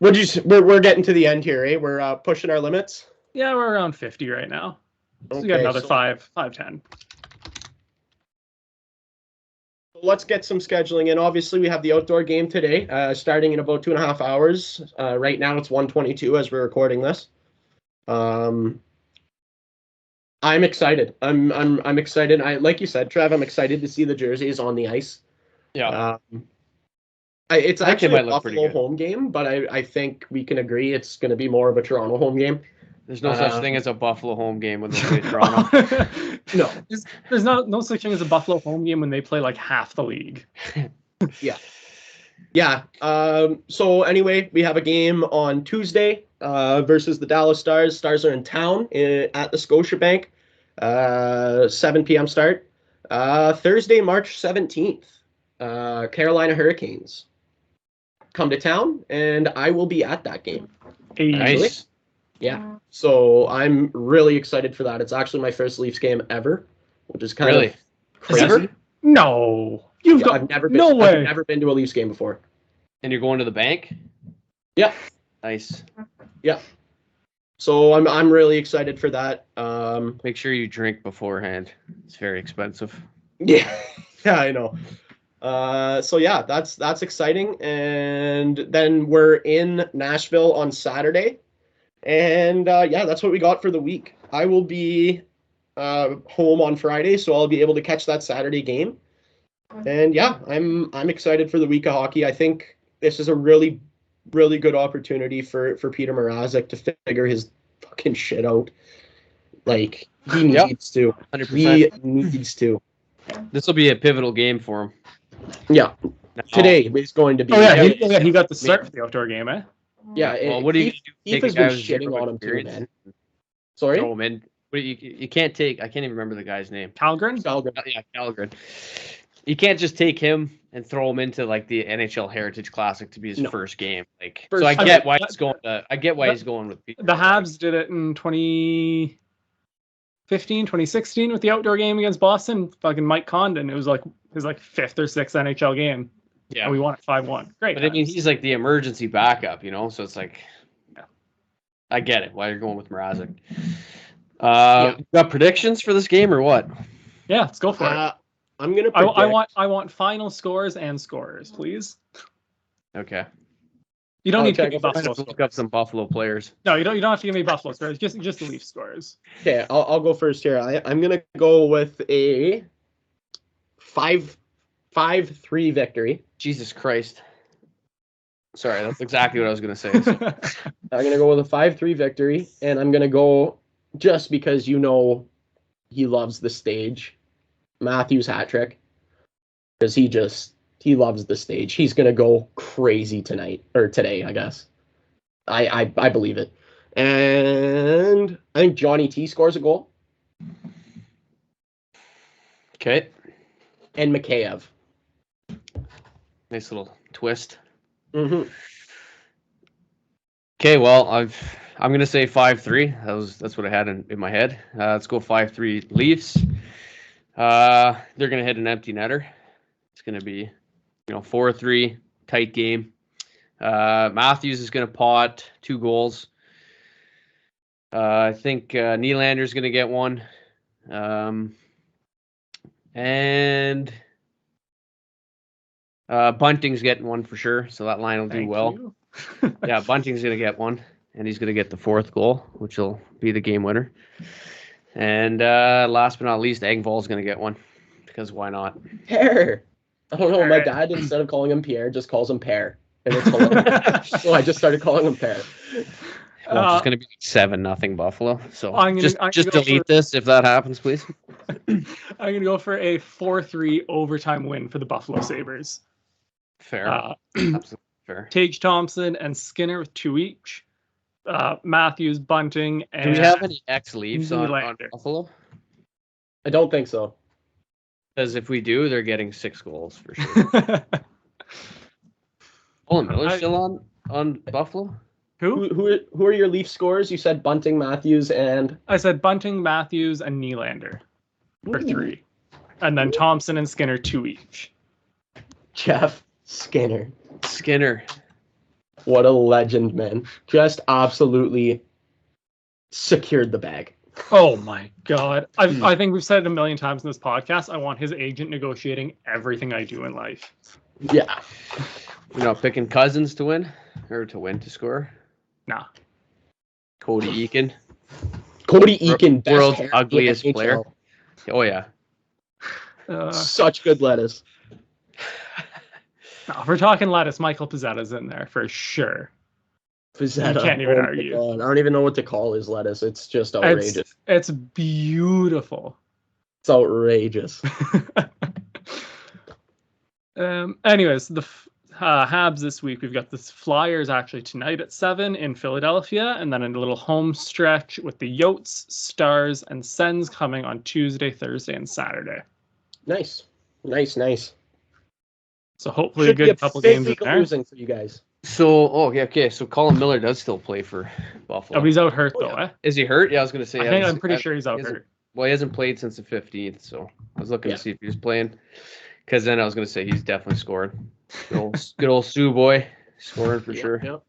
we're getting to the end here, eh? We're pushing our limits. Yeah, we're around 50 right now. So we got another 5-10. Let's get some scheduling in. Obviously, we have the outdoor game today, starting in about 2.5 hours. Right now, it's 1:22 as we're recording this. I'm excited. I'm excited. Like you said, Trev, I'm excited to see the jerseys on the ice. Yeah. It's actually a Buffalo home game, but I think we can agree it's going to be more of a Toronto home game. There's no such thing as a Buffalo home game when they play Toronto. No. There's no such thing as a Buffalo home game when they play like half the league. Yeah. So anyway, we have a game on Tuesday versus the Dallas Stars. Stars are in town at the Scotiabank. 7 p.m. start. Thursday, March 17th. Carolina Hurricanes come to town, and I will be at that game. Nice. Yeah. So I'm really excited for that. It's actually my first Leafs game ever, which is kind of crazy. Ever? No. I've never been to a Leafs game before. And you're going to the bank? Yeah. Nice. Yeah. So I'm really excited for that. Make sure you drink beforehand. It's very expensive. Yeah. Yeah, I know. So yeah, that's exciting. And then we're in Nashville on Saturday. And that's what we got for the week. I will be home on Friday, so I'll be able to catch that Saturday game. And yeah, I'm excited for the week of hockey. I think this is a really, really good opportunity for Peter Mrazek to figure his fucking shit out. Like, he needs to. 100%. He needs to. This will be a pivotal game for him. Yeah. Today is going to be. Oh yeah, he got the start for the outdoor game, eh? Yeah. Well, what do you do? Keith has been shitting on him too, man. Sorry? Throw him in. You can't take. I can't even remember the guy's name. Calgren. Yeah, Calgren. You can't just take him and throw him into like the NHL Heritage Classic to be his first game. Like, so I get why he's going. I get why he's going with Peter. The Habs did it in 2015, 2016 with the outdoor game against Boston. Fucking Mike Condon. It was like his fifth or sixth NHL game. Yeah, and we won it 5-1. Great. But I mean, he's like the emergency backup, So it's like, I get it. Why you're going with Mrazek. You got predictions for this game or what? Yeah, let's go for it. I'm gonna. I want final scores and scorers, please. Okay. You don't need to give me Buffalo scores. Look up some Buffalo players. No, you don't have to give me Buffalo scores. Just the Leaf scores. Okay, I'll go first here. I'm gonna go with a 5-3 victory. Jesus Christ. Sorry, that's exactly what I was gonna say. I'm gonna go with a 5-3 victory, and I'm gonna go just because he loves the stage. Matthews hat trick, because he loves the stage. He's gonna go crazy today, I guess. I believe it, and I think Johnny T scores a goal. Okay. And Mikheyev. Nice little twist. Mm-hmm. Okay, well I'm gonna say 5-3. That's what I had in my head. Let's go 5-3 Leafs. They're gonna hit an empty netter. It's gonna be, 4-3 tight game. Matthews is gonna pot 2 goals. I think Nylander's gonna get one. And Bunting's getting one for sure, so that line will do well. Yeah, Bunting's gonna get one, and he's gonna get the 4th goal, which will be the game winner. And last but not least, Engvall's going to get one, because why not? Fair. I don't know. All My right. dad, instead of calling him Pierre, just calls him Pear. And it's hilarious. So I just started calling him Pear. Well, it's going to be 7-0 Buffalo. So I'm gonna just go delete for- this if that happens, please. I'm going to go for a 4-3 overtime win for the Buffalo Sabres. Fair. Absolutely fair. Tage Thompson and Skinner with 2 each. Matthews, Bunting, and Do we have any ex-Leafs on Nylander. Buffalo? I don't think so. Because if we do, they're getting 6 goals for sure. Colin Miller still on Buffalo? Who? Who are your Leaf scores? You said Bunting, Matthews, and I said Bunting, Matthews, and Nylander for 3. And then Thompson and Skinner 2 each. Jeff Skinner. Skinner. What a legend, man. Just absolutely secured the bag. Oh my God. I think we've said it a million times in this podcast. I want his agent negotiating everything I do in life. Yeah. You're not picking Cousins to win? Or to win to score? Nah. Cody Eakin. Cody Eakin, best world's hair in the ugliest NHL. player. Oh, yeah. Such good lettuce. No, if we're talking lettuce, Michael Pizzetta's in there for sure. Pizzetta. You can't even Oh my argue. God. I don't even know what to call his lettuce. It's just outrageous. It's beautiful. It's outrageous. Anyways, the Habs this week, we've got the Flyers actually tonight at 7 in Philadelphia, and then a little home stretch with the Yotes, Stars, and Sens coming on Tuesday, Thursday, and Saturday. Nice. So hopefully Should a be good couple games in week of there. losing for you guys. So, okay. So Colin Miller does still play for Buffalo. Oh, but he's out hurt though, yeah. eh? Is he hurt? Yeah, I was going to say. I'm pretty sure he's out hurt. Well, he hasn't played since the 15th, so I was looking to see if he was playing. Because then I was going to say he's definitely scored. Good old Sioux boy scoring for sure. Yep.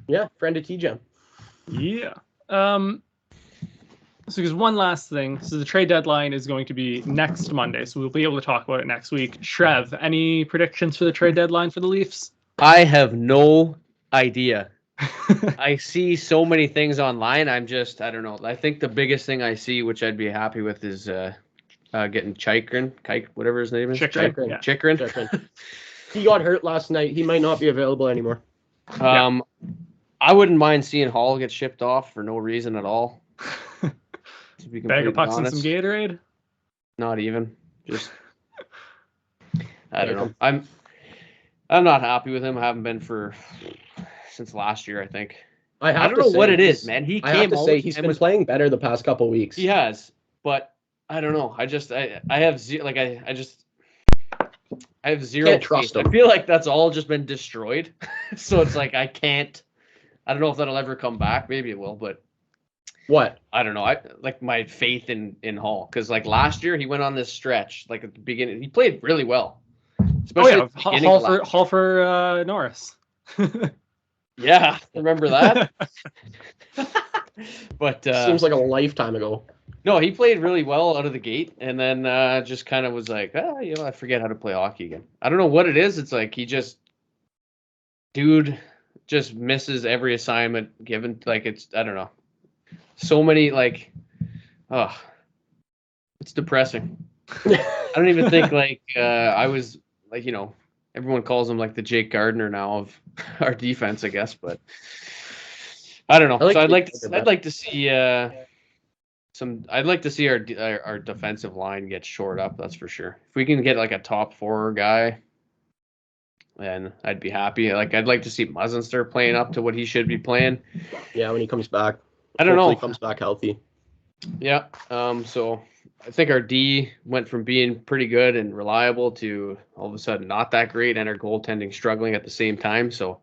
Yeah, friend of T-Gem. Yeah. So there's one last thing. So the trade deadline is going to be next Monday, so we'll be able to talk about it next week. Trev, any predictions for the trade deadline for the Leafs? I have no idea. I see so many things online. I don't know. I think the biggest thing I see, which I'd be happy with, is getting Chikrin, whatever his name is. Chikrin. He got hurt last night. He might not be available anymore. I wouldn't mind seeing Hall get shipped off for no reason at all. Bag of pucks and some Gatorade? Not even. Just I don't know. I'm not happy with him. I haven't been since last year, I think. I don't know what it is, man. He's been playing better the past couple weeks. He has, but I don't know. I have zero. I have zero. Can't trust him. I feel like that's all just been destroyed. So it's like I don't know if that'll ever come back. Maybe it will, but what? I don't know. I like my faith in Hall, because like last year he went on this stretch. Like at the beginning, he played really well. Especially Hall for Norris. Yeah, remember that? But seems like a lifetime ago. No, he played really well out of the gate, and then just kind of was like, I forget how to play hockey again. I don't know what it is. It's like dude just misses every assignment given. Like I don't know. So many it's depressing. I don't even think I was everyone calls him like the Jake Gardner now of our defense, I guess, but I don't know. I'd like to see our defensive line get shored up. That's for sure. If we can get like a top 4 guy, then I'd be happy. I'd like to see Muzzin playing up to what he should be playing. Yeah, when he comes back. I don't know. He comes back healthy. Yeah. So I think our D went from being pretty good and reliable to all of a sudden not that great, and our goaltending struggling at the same time. So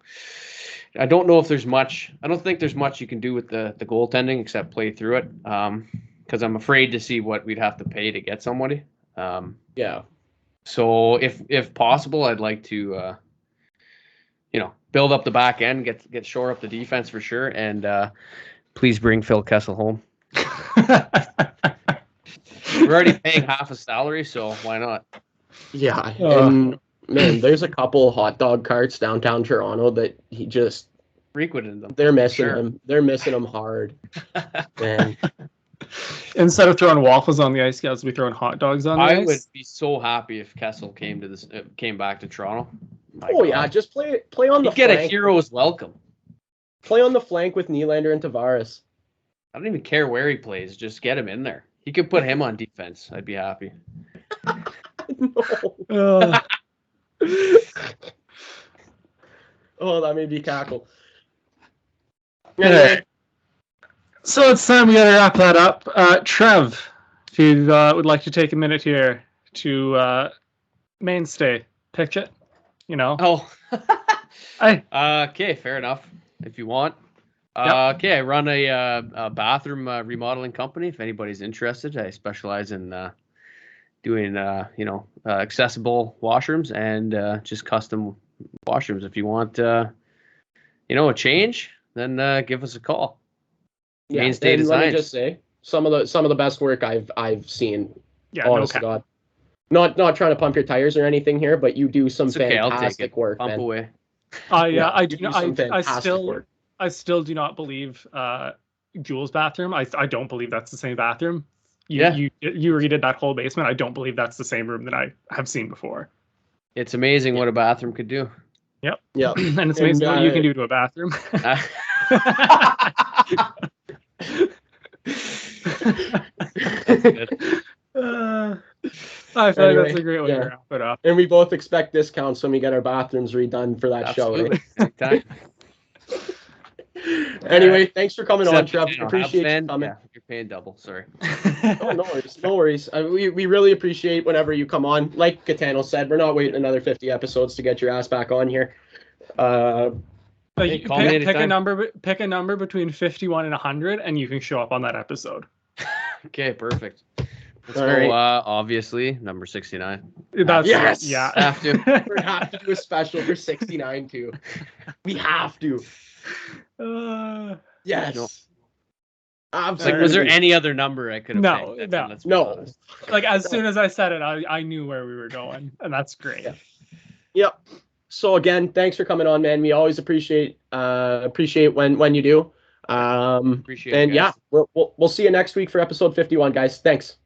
I don't know if there's much. I don't think there's much you can do with the goaltending except play through it. Because I'm afraid to see what we'd have to pay to get somebody. Yeah. So if possible, I'd like to build up the back end, get shore up the defense for sure, and please bring Phil Kessel home. We're already paying half a salary, so why not? Yeah, and man, there's a couple hot dog carts downtown Toronto that he just frequented them. They're missing him. They're missing him hard. Man. Instead of throwing waffles on the ice, guys, we throwing hot dogs on the ice. I would be so happy if Kessel came back to Toronto. Yeah, just play on the He'd get flank. a hero's welcome. Play on the flank with Nylander and Tavares. I don't even care where he plays. Just get him in there. He could put him on defense. I'd be happy. No. Oh, that made me cackle. Anyway. So it's time we gotta wrap that up. Trev, if you would like to take a minute here to mainstay pitch it, Oh. Okay, fair enough. If you want. Okay, I run a bathroom remodeling company. If anybody's interested, I specialize in doing accessible washrooms and just custom washrooms. If you want a change, then give us a call. Yeah, Mainstay Designs. Let me just say some of the best work I've seen. Yeah, honest to God. Not trying to pump your tires or anything here, but you do some fantastic work. Pump away. I still do not believe Jules' bathroom. I don't believe that's the same bathroom. You redid that whole basement. I don't believe that's the same room that I have seen before. It's amazing what a bathroom could do. Yep. Yep. And it's amazing what you can do to a bathroom. I feel like that's a great way to wrap it up. And we both expect discounts when we get our bathrooms redone for that show. Right? Anyway, thanks for coming on, Trev. Appreciate you coming. Yeah, you're paying double. Sorry. Oh, no worries. No worries. We really appreciate whenever you come on. Like Catano said, we're not waiting another 50 episodes to get your ass back on here. Pick a number between 51 and 100, and you can show up on that episode. Okay, perfect. Let's go. Obviously, number 69. That's yes. Yeah. Have to. We have to do a special for 69 too. We have to. Yes. No. Absolutely. Was there any other number I could have picked? No. As soon as I said it, I knew where we were going, and that's great. Yeah. Yep. So again, thanks for coming on, man. We always appreciate when you do. Appreciate it, and guys. we'll see you next week for episode 51, guys. Thanks.